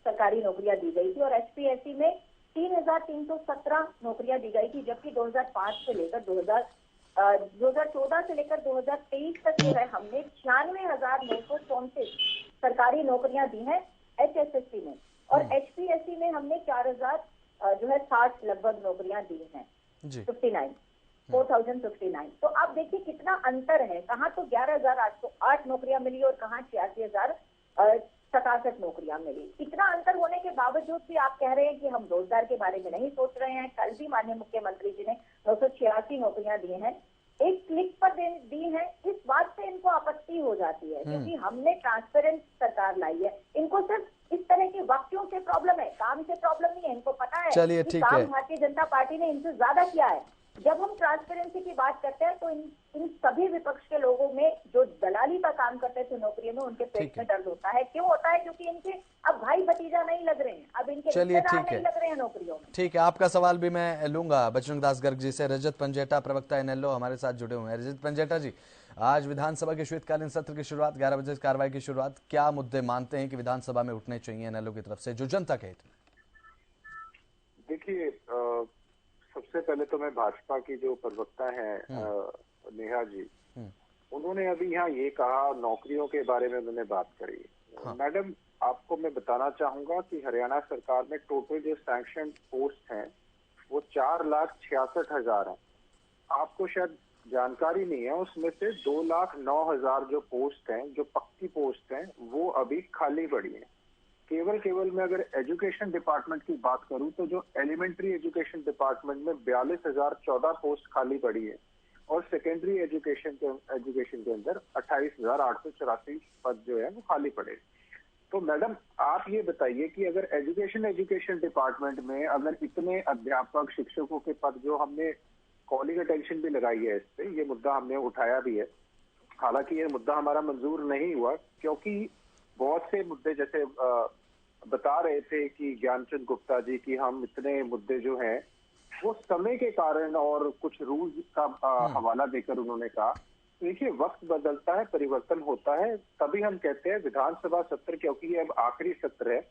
Speaker 6: सरकारी नौकरियां दी गई थी और HPSC में 3,317 नौकरियां दी गई थी, जबकि 2005 से लेकर 2014 से लेकर 2023 तक जो है हमने 96,934 सरकारी नौकरियां दी हैं HSSC में, और HPSC में हमने 4,060 लगभग नौकरियां दी हैं। 4,059। तो आप देखिए कितना अंतर है, कहाँ तो 11,808 नौकरियां मिली और कहाँ 86,067 नौकरियां मिली। इतना अंतर होने के बावजूद भी आप कह रहे हैं कि हम रोजगार के बारे में नहीं सोच रहे हैं। कल भी माननीय मुख्यमंत्री जी ने 986 नौकरियां दी हैं, एक क्लिक पर दी हैं। इस बात से इनको आपत्ति हो जाती है क्योंकि हमने ट्रांसपेरेंट सरकार लाई है। इनको सिर्फ इस तरह के वाक्यों से प्रॉब्लम है, काम से प्रॉब्लम नहीं है। इनको पता है कि काम भारतीय जनता पार्टी ने इनसे ज्यादा किया है। जब हम ट्रांसपेरेंसी की बात करते हैं तो इन सभी विपक्ष के लोगों में जो दलाली का काम करते थे नौकरियों में, उनके पेट में दर्द होता है। क्यों होता है? क्योंकि इनके अब भाई भतीजा नहीं लग रहे हैं, अब इनके रिश्तेदार नहीं लग रहे हैं नौकरियों में।
Speaker 1: ठीक है, आपका सवाल भी मैं लूंगा बजरंग दास गर्ग जी से। रजत पंजेटा, प्रवक्ता इनेलो, हमारे साथ जुड़े हुए हैं। रजत पंजेटा जी, आज विधानसभा के शीतकालीन सत्र की शुरुआत, 11 बजे कार्रवाई की शुरुआत, क्या मुद्दे मानते हैं कि विधानसभा में उठने चाहिए इनेलो की तरफ से जो जनता के हित में?
Speaker 9: देखिए, सबसे पहले तो मैं भाजपा की जो प्रवक्ता है नेहा जी, उन्होंने अभी यहाँ ये कहा, नौकरियों के बारे में उन्होंने बात करी। मैडम, आपको मैं बताना चाहूंगा कि हरियाणा सरकार में टोटल जो सैंक्शन पोस्ट हैं वो 4,66,000 है। आपको शायद जानकारी नहीं है, उसमें से 2,09,000 जो पोस्ट हैं, जो पक्की पोस्ट हैं, वो अभी खाली पड़ी है। केवल मैं अगर एजुकेशन डिपार्टमेंट की बात करूं तो जो एलिमेंट्री एजुकेशन डिपार्टमेंट में 42,014 पोस्ट खाली पड़ी है और सेकेंडरी एजुकेशन के अंदर 28,884 पद जो है वो खाली पड़े। तो मैडम, आप ये बताइए कि अगर एजुकेशन डिपार्टमेंट में अगर इतने अध्यापक, शिक्षकों के पद, जो हमने कॉलिंग अटेंशन भी लगाई है इस पे, ये मुद्दा हमने उठाया भी है। हालांकि ये मुद्दा हमारा मंजूर नहीं हुआ क्योंकि बहुत से मुद्दे, जैसे बता रहे थे कि ज्ञानचंद गुप्ता जी की, हम इतने मुद्दे जो हैं वो समय के कारण और कुछ रूल्स का हवाला देकर उन्होंने कहा। देखिए, वक्त बदलता है, परिवर्तन होता है, तभी हम कहते हैं विधानसभा सत्र, क्योंकि ये अब आखिरी सत्र है,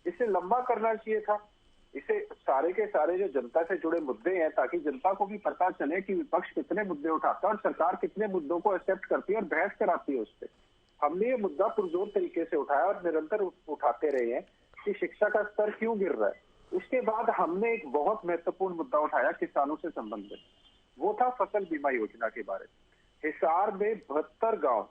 Speaker 9: इसे लंबा करना चाहिए था। इसे सारे के सारे जो जनता से जुड़े मुद्दे हैं, ताकि जनता को भी पता चले कि विपक्ष कितने मुद्दे उठाता है और सरकार कितने मुद्दों को एक्सेप्ट करती है और बहस कराती है उस पर। हमने ये मुद्दा पुरजोर तरीके से उठाया और निरंतर उठाते रहे हैं कि शिक्षा का स्तर क्यों गिर रहा है। उसके बाद हमने एक बहुत महत्वपूर्ण मुद्दा उठाया किसानों से संबंधित, वो था फसल बीमा योजना के बारे में। हिसार में 72 गांव,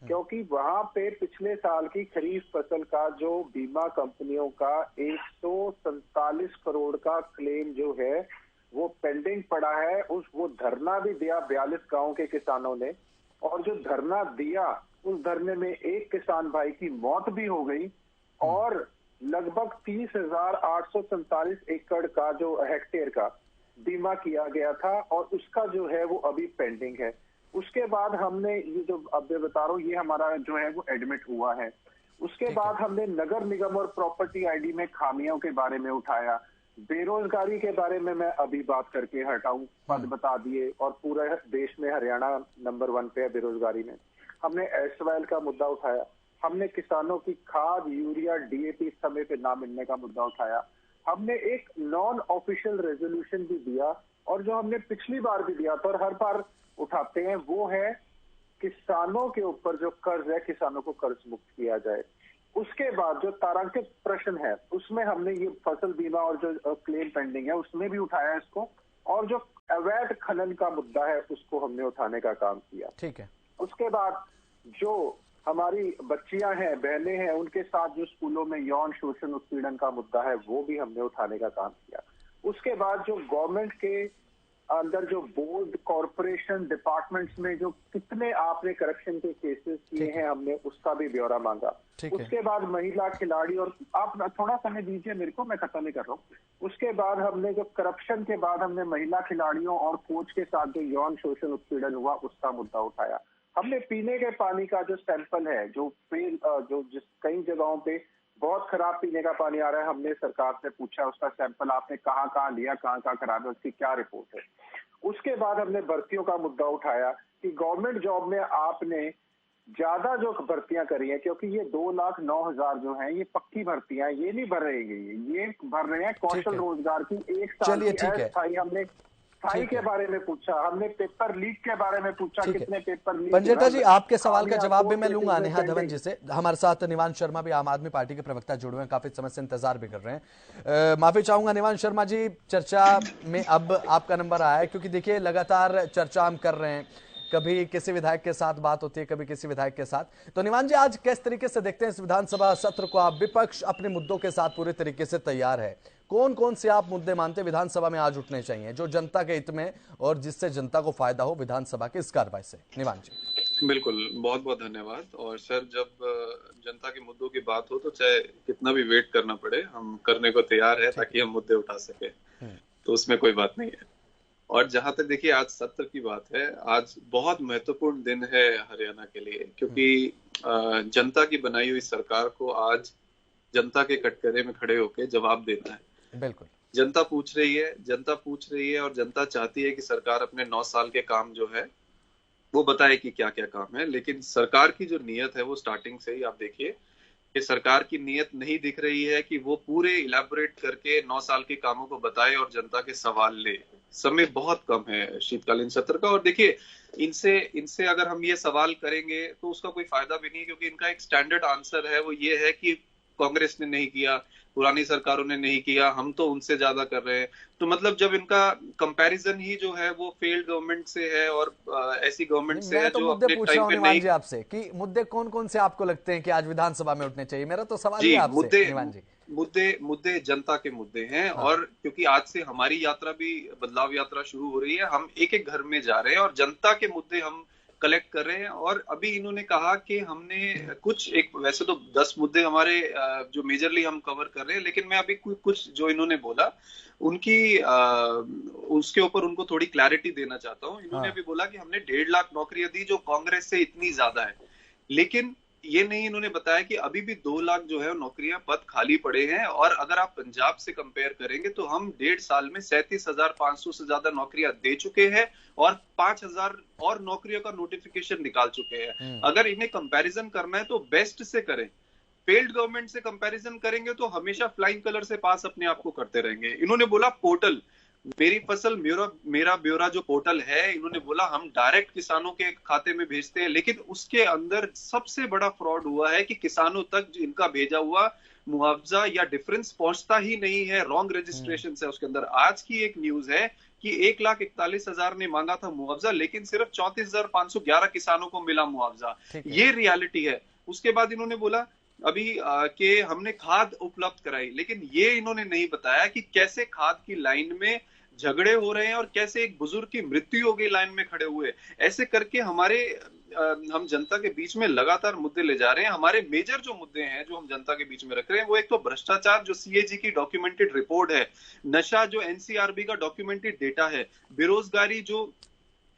Speaker 9: क्योंकि वहां पे पिछले साल की खरीफ फसल का जो बीमा कंपनियों का 147 करोड़ का क्लेम जो है वो पेंडिंग पड़ा है। वो धरना भी दिया 42 गांव के किसानों ने, और जो धरना दिया उस धरने में एक किसान भाई की मौत भी हो गई और लगभग 30,847 एकड़ का जो हेक्टेयर का बीमा किया गया था और उसका जो है वो अभी पेंडिंग है। उसके बाद हमने ये जो अब मैं बता रहा हूँ, ये हमारा जो है वो एडमिट हुआ है। उसके बाद हमने नगर निगम और प्रॉपर्टी आईडी में खामियों के बारे में उठाया। बेरोजगारी के बारे में मैं अभी बात करके हटाऊं, पद बता दिए, और पूरे देश में हरियाणा नंबर 1 पे है बेरोजगारी में। हमने एसवाइल का मुद्दा उठाया। हमने किसानों की खाद, यूरिया, डीएपी समय पे ना मिलने का मुद्दा उठाया। हमने एक नॉन ऑफिशियल रेजोल्यूशन भी दिया, और जो हमने पिछली बार भी दिया था और हर बार उठाते हैं, वो है किसानों के ऊपर जो कर्ज है, किसानों को कर्ज मुक्त किया जाए। उसके बाद जो तारांकित प्रश्न है उसमें हमने ये फसल बीमा और जो क्लेम पेंडिंग है उसमें भी उठाया इसको, और जो अवैध खनन का मुद्दा है उसको हमने उठाने का काम किया।
Speaker 1: ठीक है।
Speaker 9: उसके बाद जो हमारी बच्चियां हैं, बहनें हैं, उनके साथ जो स्कूलों में यौन शोषण, उत्पीड़न का मुद्दा है वो भी हमने उठाने का काम किया। उसके बाद जो गवर्नमेंट के अंदर जो बोर्ड कॉरपोरेशन डिपार्टमेंट्स में जो कितने आपने करप्शन के केसेस किए हैं, हमने उसका भी ब्यौरा मांगा। उसके बाद महिला खिलाड़ी, और आप थोड़ा समय दीजिए मेरे को, मैं खत्म नहीं कर रहा हूँ। उसके बाद हमने जो करप्शन के बाद हमने महिला खिलाड़ियों और कोच के साथ जो यौन शोषण उत्पीड़न हुआ उसका मुद्दा उठाया। हमने पीने के पानी का जो सैंपल है, जो कई जगहों पे बहुत खराब पीने का पानी आ रहा है, हमने सरकार से पूछा उसका सैंपल आपने कहाँ कहाँ लिया, कहाँ कहाँ करा दिया, उसकी क्या रिपोर्ट है। उसके बाद हमने भर्तियों का मुद्दा उठाया कि गवर्नमेंट जॉब में आपने ज्यादा जो भर्तियां करी हैं, क्योंकि ये 2,09,000 जो हैं ये पक्की भर्तियां, ये नहीं भर रही गई, ये भर रहे हैं कौशल रोजगार की 1 साल की अस्थायी। हमने स्थायी के बारे में पूछा, हमने पेपर लीक के बारे में पूछा, कितने पेपर लीक।
Speaker 1: पंजेटा जी, आपके सवाल का जवाब भी मैं लूंगा नेहा धवन जी से। हमारे साथ निवांश शर्मा भी आम आदमी पार्टी के प्रवक्ता जुड़े हुए हैं, काफी समय से इंतजार भी कर रहे हैं। माफी चाहूंगा निवांश शर्मा जी, चर्चा में अब आपका नंबर आया है, क्योंकि देखिए लगातार चर्चा हम कर रहे हैं, कभी किसी विधायक के साथ बात होती है, कभी किसी विधायक के साथ। तो निवांश जी, आज किस तरीके से देखते हैं इस विधानसभा सत्र को? आप विपक्ष अपने मुद्दों के साथ पूरे तरीके से तैयार है, कौन कौन से आप मुद्दे मानते हैं विधानसभा में आज उठने चाहिए जो जनता के हित में और जिससे जनता को फायदा हो विधानसभा की इस कार्रवाई से? निवांश जी।
Speaker 10: बिल्कुल, बहुत बहुत धन्यवाद। और सर, जब जनता के मुद्दों की बात हो तो चाहे कितना भी वेट करना पड़े, हम करने को तैयार है ताकि हम मुद्दे उठा सके, तो उसमें कोई बात नहीं है। और जहां तक देखिए आज सत्र की बात है, आज बहुत महत्वपूर्ण दिन है हरियाणा के लिए, क्योंकि जनता की बनाई हुई सरकार को आज जनता के कटघरे में खड़े होकर जवाब देना है।
Speaker 1: बिल्कुल,
Speaker 10: जनता पूछ रही है और जनता चाहती है कि सरकार अपने 9 साल के काम जो है वो बताए कि क्या क्या काम है। लेकिन सरकार की जो नीयत है वो स्टार्टिंग से ही आप देखिए कि सरकार की नीयत नहीं दिख रही है कि वो पूरे इलैबोरेट करके 9 साल के कामों को बताए और जनता के सवाल ले। समय बहुत कम है शीतकालीन सत्र का, और देखिए इनसे अगर हम ये सवाल करेंगे तो उसका कोई फायदा भी नहीं है, क्योंकि इनका एक स्टैंडर्ड आंसर है, वो ये है कि कांग्रेस ने नहीं किया, पुरानी सरकारों ने नहीं किया, हम तो उनसे ज्यादा कर रहे हैं। तो मतलब जब इनका कंपैरिजन ही जो है वो फेल्ड गवर्नमेंट से है और ऐसी गवर्नमेंट से है जो अपने टाइम पे नहीं।
Speaker 1: आपसे कि मुद्दे कौन कौन से आपको लगते हैं कि आज विधानसभा में उठने चाहिए? मेरा तो सवाल ही आपसे।
Speaker 10: मुद्दे जनता के मुद्दे हैं। हाँ। और क्योंकि आज से हमारी यात्रा भी बदलाव यात्रा शुरू हो रही है, हम एक एक घर में जा रहे हैं और जनता के मुद्दे हम कलेक्ट कर रहे हैं। और अभी इन्होंने कहा कि हमने वैसे तो 10 मुद्दे हमारे जो मेजरली हम कवर कर रहे हैं, लेकिन मैं अभी कुछ जो इन्होंने बोला उसके ऊपर उनको थोड़ी क्लैरिटी देना चाहता हूँ। इन्होंने अभी बोला कि हमने 1.5 लाख नौकरियां दी जो कांग्रेस से इतनी ज्यादा है, लेकिन ये नहीं इन्होंने बताया कि अभी भी 2 लाख जो है नौकरियां पद खाली पड़े हैं। और अगर आप पंजाब से कंपेयर करेंगे तो हम 1.5 साल में 37,500 से ज्यादा नौकरियां दे चुके हैं और 5,000 और नौकरियों का नोटिफिकेशन निकाल चुके हैं। अगर इन्हें कंपैरिजन करना है तो बेस्ट से करें, फेल्ड गवर्नमेंट से कंपैरिजन करेंगे तो हमेशा फ्लाइंग कलर से पास अपने आप को करते रहेंगे। इन्होंने बोला पोर्टल मेरी फसल मेरा ब्यौरा जो पोर्टल है, इन्होंने बोला हम डायरेक्ट किसानों के खाते में भेजते हैं, लेकिन उसके अंदर सबसे बड़ा फ्रॉड हुआ है कि किसानों तक इनका भेजा हुआ मुआवजा या डिफरेंस पहुंचता ही नहीं है, रॉन्ग रजिस्ट्रेशन है उसके अंदर। आज की एक न्यूज है कि 1,41,000 ने मांगा था मुआवजा, लेकिन सिर्फ 34,511 किसानों को मिला मुआवजा। ये रियलिटी है। उसके बाद इन्होंने बोला अभी कि हमने खाद उपलब्ध कराई, लेकिन ये इन्होंने नहीं बताया कि कैसे खाद की लाइन में झगड़े हो रहे हैं और कैसे एक बुजुर्ग की मृत्यु हो गई लाइन में खड़े हुए। ऐसे करके हम जनता के बीच में लगातार मुद्दे ले जा रहे हैं। हमारे मेजर जो मुद्दे हैं जो हम जनता के बीच में रख रहे हैं वो एक तो भ्रष्टाचार जो सीएजी की डॉक्यूमेंटेड रिपोर्ट है, नशा जो एनसीआरबी का डॉक्यूमेंटेड डेटा है, बेरोजगारी जो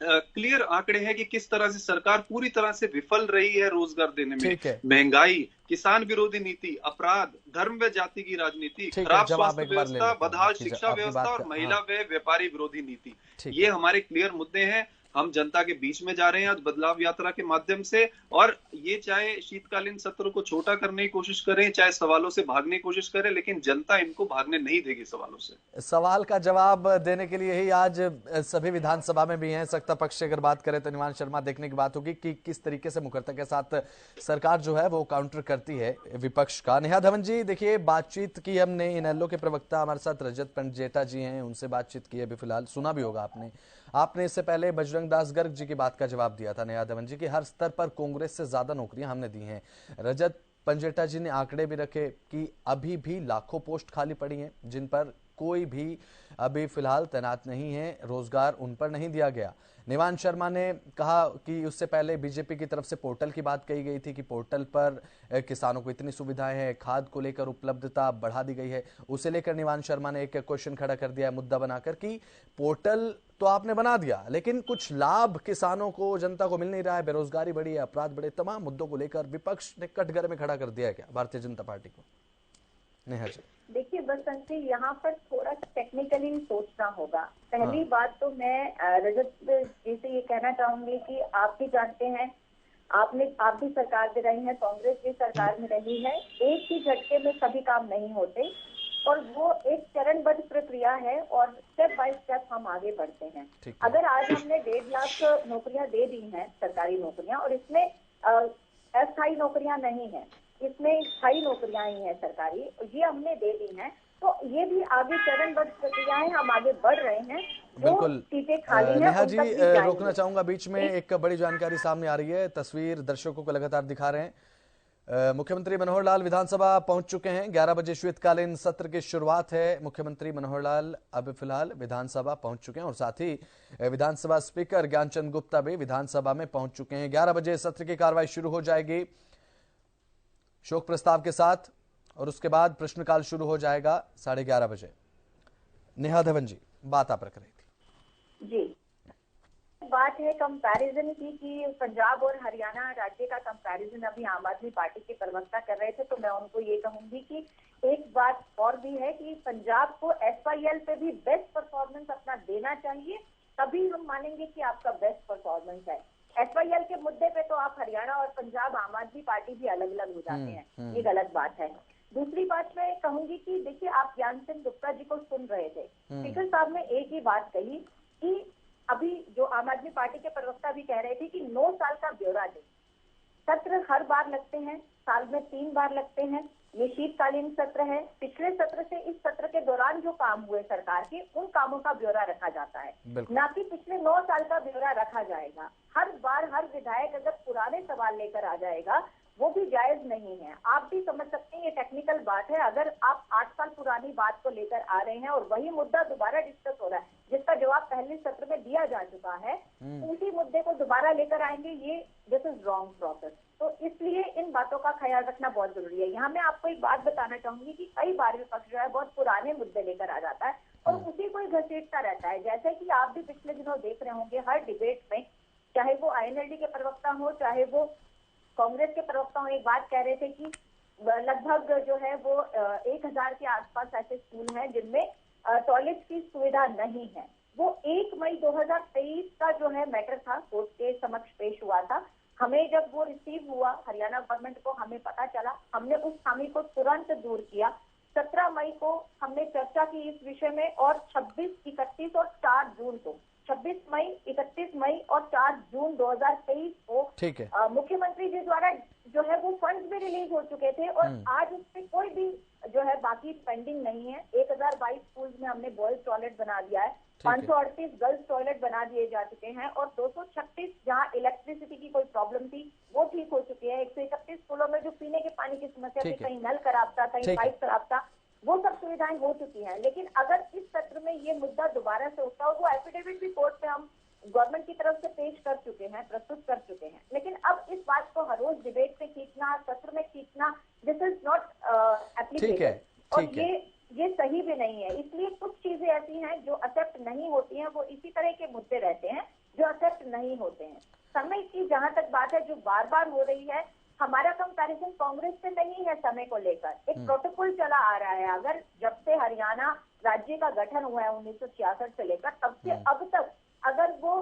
Speaker 10: क्लियर आंकड़े हैं कि किस तरह से सरकार पूरी तरह से विफल रही है रोजगार देने में, महंगाई, किसान विरोधी नीति, अपराध, धर्म व जाति की राजनीति, खराब स्वास्थ्य व्यवस्था, बदहाल शिक्षा व्यवस्था और महिला व व्यापारी विरोधी नीति। ये हमारे क्लियर मुद्दे हैं। हम जनता के बीच में जा रहे हैं आज बदलाव यात्रा के माध्यम से, और ये चाहे शीतकालीन सत्र को छोटा करने की कोशिश करें, चाहे सवालों से भागने की कोशिश करें, लेकिन जनता इनको भागने नहीं देगी सवालों से।
Speaker 1: सवाल का जवाब देने के लिए ही आज सभी विधानसभा में भी हैं। सत्ता पक्ष से अगर बात करें तो निवांश शर्मा, देखने की बात होगी कि किस तरीके से मुखरता के साथ सरकार जो है वो काउंटर करती है विपक्ष का। नेहा धवन जी, देखिए बातचीत की हमने, इनेलो के प्रवक्ता हमारे साथ रजत पंजेटा जी हैं, उनसे बातचीत की अभी फिलहाल, सुना भी होगा आपने इससे पहले बजरंग दास गर्ग जी की बात का जवाब दिया था नेहा धवन जी की हर स्तर पर कांग्रेस से ज्यादा नौकरियां हमने दी हैं। रजत पंजेटा जी ने आंकड़े भी रखे कि अभी भी लाखों पोस्ट खाली पड़ी हैं जिन पर कोई भी अभी फिलहाल तैनात नहीं है, रोजगार उन पर नहीं दिया गया। निवांश शर्मा ने कहा कि उससे पहले बीजेपी की तरफ से पोर्टल की बात कही गई थी कि पोर्टल पर किसानों को इतनी सुविधाएं हैं, खाद को लेकर उपलब्धता बढ़ा दी गई है। उसे लेकर निवांश शर्मा ने एक क्वेश्चन खड़ा कर दिया है मुद्दा बनाकर कि पोर्टल तो आपने बना दिया, लेकिन कुछ लाभ किसानों को, जनता को मिल नहीं रहा है, बेरोजगारी बढ़ी है, अपराध बढ़े, तमाम मुद्दों को लेकर विपक्ष ने कटघरे में खड़ा कर दिया है क्या भारतीय जनता पार्टी को? नेहा जी,
Speaker 6: देखिए बसंत जी, यहाँ पर थोड़ा टेक्निकली सोचना होगा। पहली बात तो मैं रजत जी से ये कहना चाहूंगी कि आप भी जानते हैं, आप भी सरकार में रही हैं, कांग्रेस भी सरकार में रही है। एक ही झटके में सभी काम नहीं होते और वो एक चरणबद्ध प्रक्रिया है और स्टेप बाय स्टेप हम आगे बढ़ते हैं। अगर आज हमने 1.5 लाख नौकरियां दे दी हैं, सरकारी नौकरियां, और इसमें अस्थायी नौकरियां नहीं है, इसमें स्थायी नौकरियां ही हैं सरकारी, ये हमने दे दी हैं, तो ये भी आगे चरणबद्ध प्रक्रिया है, हम आगे बढ़ रहे हैं।
Speaker 1: बिल्कुल।
Speaker 6: सीटें खाली हैं,
Speaker 1: नेहा जी, रोकना चाहूंगा बीच में, एक बड़ी जानकारी सामने आ रही है, तस्वीर दर्शकों को लगातार दिखा रहे हैं। मुख्यमंत्री मनोहर लाल विधानसभा पहुंच चुके हैं। 11 बजे शीतकालीन सत्र की शुरुआत है। मुख्यमंत्री मनोहर लाल अब फिलहाल विधानसभा पहुंच चुके हैं और साथ ही विधानसभा स्पीकर ज्ञानचंद गुप्ता भी विधानसभा में पहुंच चुके हैं। 11 बजे सत्र की कार्रवाई शुरू हो जाएगी शोक प्रस्ताव के साथ और उसके बाद प्रश्नकाल शुरू हो जाएगा 11:30 बजे। नेहा धवन जी, बात आप रख रही थी।
Speaker 6: जी, बात है कंपैरिजन की कि पंजाब और हरियाणा राज्य का कंपैरिजन अभी आम आदमी पार्टी के प्रवक्ता कर रहे थे, तो मैं उनको ये कहूंगी कि एक बात और भी है कि पंजाब को एसवाईएल पे भी बेस्ट परफॉर्मेंस अपना देना चाहिए, तभी हम मानेंगे कि आपका बेस्ट परफॉर्मेंस है। एसवाईएल के मुद्दे पे तो आप हरियाणा और पंजाब आम आदमी पार्टी भी अलग अलग हो जाते हैं, ये गलत बात है। दूसरी बात मैं कहूंगी कि देखिए, आप ज्ञानचंद गुप्ता जी को सुन रहे थे, स्पीकर साहब ने एक ही बात कही कि अभी जो आम आदमी पार्टी के प्रवक्ता भी कह रहे थे कि 9 साल का ब्यौरा दे। सत्र हर बार लगते हैं, साल में 3 बार लगते हैं, ये शीतकालीन सत्र है। पिछले सत्र से इस सत्र के दौरान जो काम हुए सरकार के, उन कामों का ब्यौरा रखा जाता है, ना कि पिछले 9 साल का ब्यौरा रखा जाएगा। हर बार हर विधायक अगर पुराने सवाल लेकर आ जाएगा, वो भी जायज नहीं है। आप भी समझ सकते हैं, ये टेक्निकल बात है। अगर आप 8 साल पुरानी बात को लेकर आ रहे हैं और वही मुद्दा दोबारा डिस्कस हो रहा है, जिसका जवाब पहले सत्र में दिया जा चुका है, उसी मुद्दे को दोबारा लेकर आएंगे, ये दिस इज रॉन्ग प्रोसेस। तो इसलिए इन बातों का ख्याल रखना बहुत जरूरी है। यहाँ मैं आपको एक बात बताना चाहूंगी कि कई बार विपक्ष जो है बहुत पुराने मुद्दे लेकर आ जाता है और उसी को घसीटता रहता है। जैसे कि आप भी पिछले दिनों देख रहे होंगे, हर डिबेट में, चाहे वो आईएनएलडी के प्रवक्ता हो, चाहे वो कांग्रेस के प्रवक्ता हो, एक बात कह रहे थे कि लगभग जो है वो 1000 के आसपास ऐसे स्कूल हैं जिनमें टॉयलेट की सुविधा नहीं है। वो 1 मई 2023 का जो है मैटर था, कोर्ट के समक्ष पेश हुआ था। हमें जब वो रिसीव हुआ हरियाणा गवर्नमेंट को, हमें पता चला, हमने उस खामी को तुरंत दूर किया। 17 मई को हमने चर्चा की इस विषय में और 26, 31 और 4 जून को, 26 मई, 31 मई और 4 जून 2023 को मुख्यमंत्री जी द्वारा जो है वो फंड्स भी रिलीज हो चुके थे और आज उसमें कोई भी जो है बाकी पेंडिंग नहीं है। 1022 स्कूल में हमने बॉयज टॉयलेट बना दिया है, 538 गर्ल्स टॉयलेट बना दिए जा चुके हैं और 236 जहाँ इलेक्ट्रिसिटी की कोई प्रॉब्लम थी वो ठीक हो चुकी है। 131 स्कूलों में जो पीने के पानी की समस्या थी, कहीं नल खराब था, कहीं पाइप खराब था, वो सब सुविधाएं हो चुकी हैं। लेकिन अगर इस सत्र में ये मुद्दा दोबारा से उठता हो, वो एफिडेविट भी कोर्ट पे हम गवर्नमेंट की तरफ से पेश कर चुके हैं, प्रस्तुत कर चुके हैं। लेकिन अब इस बात को हर रोज डिबेट में खींचना, सत्र में खींचना, दिस इज नॉट एप्लीकेबल और ये सही भी नहीं है। इसलिए कुछ चीजें ऐसी हैं जो एक्सेप्ट नहीं होती हैं, वो इसी तरह के मुद्दे रहते हैं जो एक्सेप्ट नहीं होते हैं। समय की जहां तक बात है जो बार बार हो रही है, हमारा कंपैरिजन कांग्रेस से नहीं है। समय को लेकर एक प्रोटोकॉल चला आ रहा है। अगर जब से हरियाणा राज्य का गठन हुआ है 1966 से लेकर, तब से अब तक अगर वो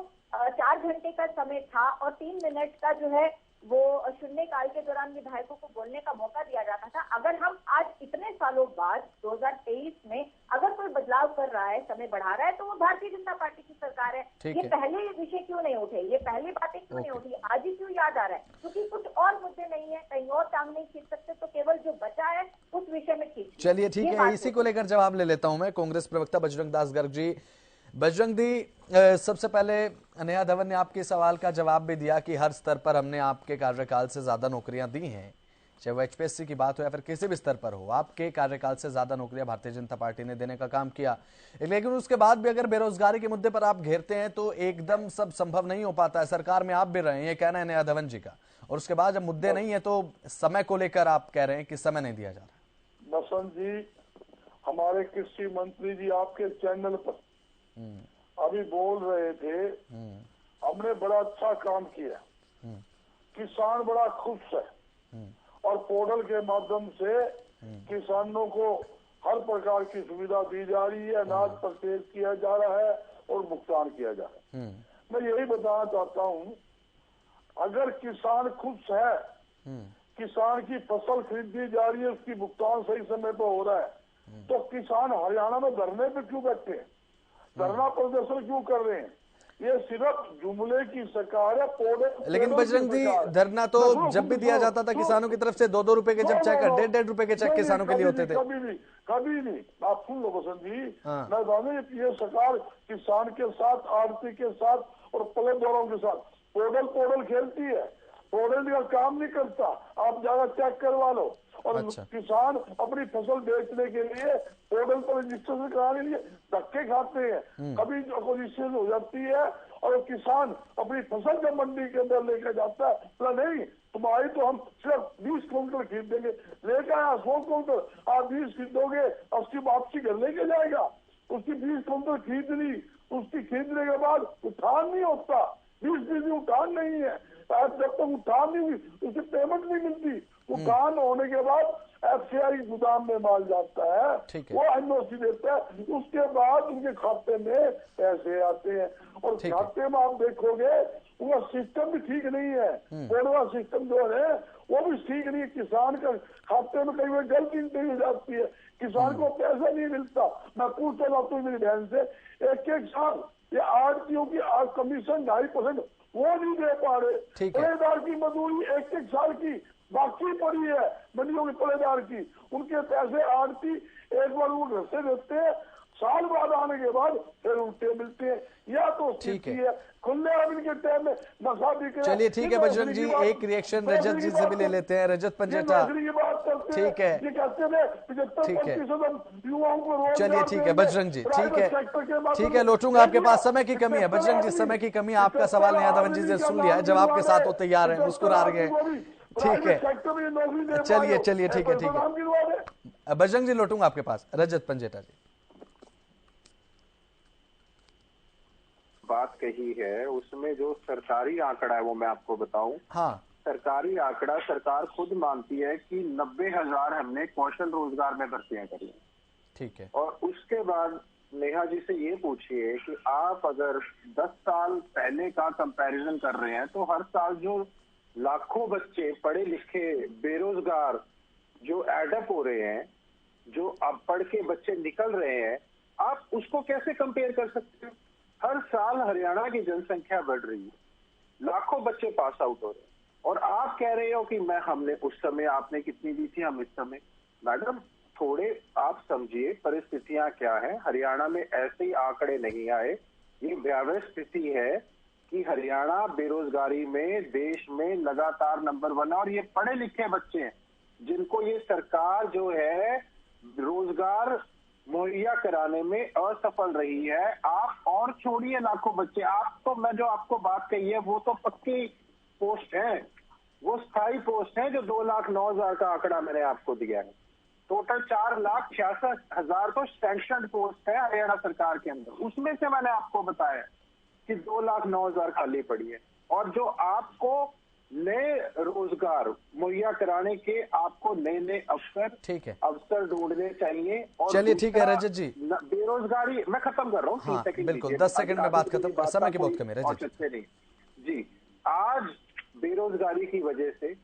Speaker 6: 4 घंटे का समय था और 3 मिनट का जो है वो शून्यकाल के दौरान विधायकों को बोलने का मौका दिया जाता था, अगर हम आज इतने सालों बाद 2023 में अगर कोई बदलाव कर रहा है, समय बढ़ा रहा है, तो वो भारतीय जनता पार्टी की सरकार है। ये पहले ये विषय क्यों नहीं उठे, ये पहली बातें क्यों नहीं उठी, आज ही क्यों याद आ रहा है? क्योंकि कुछ और मुद्दे नहीं है, कहीं और टांग नहीं खींच सकते, तो केवल जो बचा है उस विषय में खींच।
Speaker 1: चलिए ठीक है, इसी को लेकर जवाब ले लेता हूं मैं कांग्रेस प्रवक्ता बजरंग दास गर्ग जी। बजरंग दी, सबसे पहले नेहा धवन ने आपके सवाल का जवाब भी दिया कि हर स्तर पर हमने आपके कार्यकाल से ज्यादा नौकरियां दी हैं, चाहे वो HPSC की बात हो या फिर किसी भी स्तर पर हो, आपके कार्यकाल से ज्यादा नौकरियां भारतीय जनता पार्टी ने देने का काम किया। लेकिन उसके बाद भी अगर बेरोजगारी के मुद्दे पर आप घेरते हैं तो एकदम सब संभव नहीं हो पाता है। सरकार में आप भी रहे हैं, ये कहना है नेहा धवन जी का, और उसके बाद जब मुद्दे नहीं है तो समय को लेकर आप कह रहे हैं कि समय नहीं दिया जा रहा।
Speaker 2: बसंत जी, हमारे कृषि मंत्री जी आपके चैनल पर अभी बोल रहे थे, हमने बड़ा अच्छा काम किया, किसान बड़ा खुश है और पोर्टल के माध्यम से किसानों को हर प्रकार की सुविधा दी जा रही है, अनाज परचेज किया जा रहा है और भुगतान किया जा रहा है। मैं यही बताना चाहता हूँ, अगर किसान खुश है, किसान की फसल खरीदी जा रही है, उसकी भुगतान सही समय पर हो रहा है, तो किसान हरियाणा में धरने पे क्यों बैठे हैं, धरना प्रदर्शन क्यों कर रहे हैं? ये सिर्फ जुमले की सरकार है।
Speaker 1: लेकिन बजरंग जी, धरना तो जब भी दिया जाता था किसानों की तरफ से 2-2 रुपए के जब चेक, 1.5 रुपए के चेक किसानों के लिए होते थे।
Speaker 2: कभी नहीं। आप सुन लो बसंत जी, मैं बताऊं, ये सरकार किसान के साथ, आड़ती के साथ और पलेदारों के साथ पोर्टल खेलती है। पोर्टल का काम नहीं करता, आप ज्यादा चेक करवा लो। और किसान अपनी फसल बेचने के लिए पोर्टल पर रजिस्ट्रेशन कराने के लिए धक्के खाते हैं, कभी रजिस्ट्रेशन हो जाती है और किसान अपनी फसल जब मंडी के अंदर लेकर जाता है, तो नहीं तुम्हारी तो हम सिर्फ 20 क्विंटल खरीदेंगे, लेकर आया 100 क्विंटल, आप 20 खरीदोगे, उसकी वापसी घर लेके जाएगा। उसकी 20 क्विंटल खरीद ली, उसकी खरीदने के बाद उठान नहीं होता, 20 उठान नहीं है, जब तक उठान नहीं हुई उसे पेमेंट नहीं मिलती। उठान होने के बाद FCI गोदाम में माल जाता है, वो NOC देता है, उसके बाद उनके खाते में पैसे आते हैं। और खाते में आप देखोगे वो सिस्टम भी ठीक नहीं है, कोडवा सिस्टम जो है वो भी ठीक नहीं है। किसान का खाते में कई बार गलती नहीं हो जाती है, किसान को पैसा नहीं मिलता। मैं पूछता जाता हूँ मेरी बहन से, एक साल ये आड़तियों की कमीशन 2.5% वो नहीं दे पा रहे। पलेदार की मजदूरी एक साल की बाकी पड़ी है, मंडियों के पलेदार की, उनके पैसे आड़ती एक बार वो घर से देते हैं, साल बाद आने के बाद फिर उल्टे मिलते हैं। या तो ठीक है खुले आदमी के टाइम में नशा बिके।
Speaker 1: चलिए ठीक है बजरंग जी, एक रिएक्शन रजत जी से भी ले लेते हैं। रजत पंजेटा, ठीक है चलिए ठीक है बजरंग जी, ठीक है लौटूंगा आपके पास। समय की कमी है बजरंग जी, समय की कमी। आपका सवाल नेहा धवन जी से सुन लिया है, जवाब के साथ वो तैयार है, मुस्कुरा रहे हैं। ठीक है चलिए ठीक है बजरंग जी, लौटूंगा आपके पास। रजत पंजेटा जी,
Speaker 9: बात कही है उसमें जो सरकारी आंकड़ा है वो मैं आपको बताऊं।
Speaker 1: हाँ,
Speaker 9: सरकारी आंकड़ा सरकार खुद मानती है कि 90,000 हमने कौशल रोजगार में भर्तियां करी।
Speaker 1: ठीक है।
Speaker 9: और उसके बाद नेहा जी से ये पूछिए कि आप अगर 10 साल पहले का कंपैरिजन कर रहे हैं तो हर साल जो लाखों बच्चे पढ़े लिखे बेरोजगार जो एडअप हो रहे हैं, जो अब पढ़ के बच्चे निकल रहे हैं, आप उसको कैसे कंपेयर कर सकते हो? हर साल हरियाणा की जनसंख्या बढ़ रही है, लाखों बच्चे पास आउट हो रहे हैं, और आप कह रहे हो कि हमने उस समय आपने कितनी दी थी, हम इस समय। मैडम थोड़े आप समझिए परिस्थितियां क्या है। हरियाणा में ऐसे ही आंकड़े नहीं आए, ये भयावह स्थिति है कि हरियाणा बेरोजगारी में देश में लगातार नंबर 1 है। और ये पढ़े लिखे बच्चे हैं जिनको ये सरकार जो है रोजगार मुहैया कराने में असफल रही है। आप और छोड़िए लाखों बच्चे, आप तो मैं जो आपको बात कही है वो तो पक्की पोस्ट है, वो स्थायी पोस्ट है जो 2,09,000 का आंकड़ा मैंने आपको दिया है। टोटल 4,66,000 तो सैंक्शनड पोस्ट है हरियाणा सरकार के अंदर, उसमें से मैंने आपको बताया कि 2,09,000 खाली पड़ी है। और जो आपको नए रोजगार मुहैया कराने के आपको नए अवसर,
Speaker 1: ठीक है,
Speaker 9: अवसर ढूंढने चाहिए। और
Speaker 1: चलिए ठीक है रजत जी,
Speaker 9: बेरोजगारी मैं खत्म कर रहा हूँ।
Speaker 1: हाँ, बिल्कुल 10 सेकंड में बात खत्म, समय की बहुत कमी है रजत
Speaker 9: जी। आज बेरोजगारी की वजह से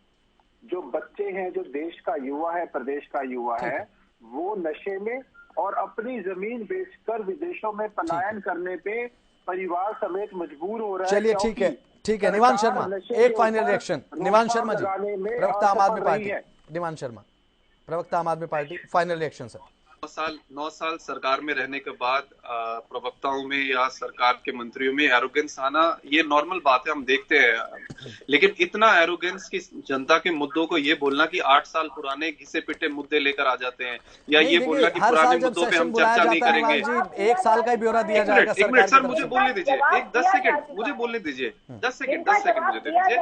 Speaker 9: जो बच्चे हैं, जो देश का युवा है, प्रदेश का युवा है, वो नशे में और अपनी जमीन बेचकर विदेशों में पलायन करने पे परिवार समेत मजबूर हो रहा है।
Speaker 1: चलिए ठीक है निवान शर्मा, एक फाइनल रिएक्शन। निवान शर्मा जी, प्रवक्ता आम आदमी पार्टी, निवान शर्मा प्रवक्ता आम आदमी पार्टी, फाइनल रिएक्शन सर।
Speaker 10: 9 साल सरकार में रहने के बाद प्रवक्ताओं में या सरकार के मंत्रियों में एरोगेंस आना ये नॉर्मल बात है, हम देखते हैं। लेकिन इतना एरोगेंस की जनता के मुद्दों को ये बोलना कि 8 साल पुराने घिसे पिटे मुद्दे लेकर आ जाते हैं, या ये बोलना कि पुराने मुद्दों पे हम चर्चा नहीं करेंगे।
Speaker 1: 1 साल का ब्यौरा दिया जाएगा।
Speaker 10: एक मिनट सर, मुझे बोलने दीजिए, 10 सेकंड मुझे बोलने दीजिए, 10 सेकंड मुझे दे दीजिए,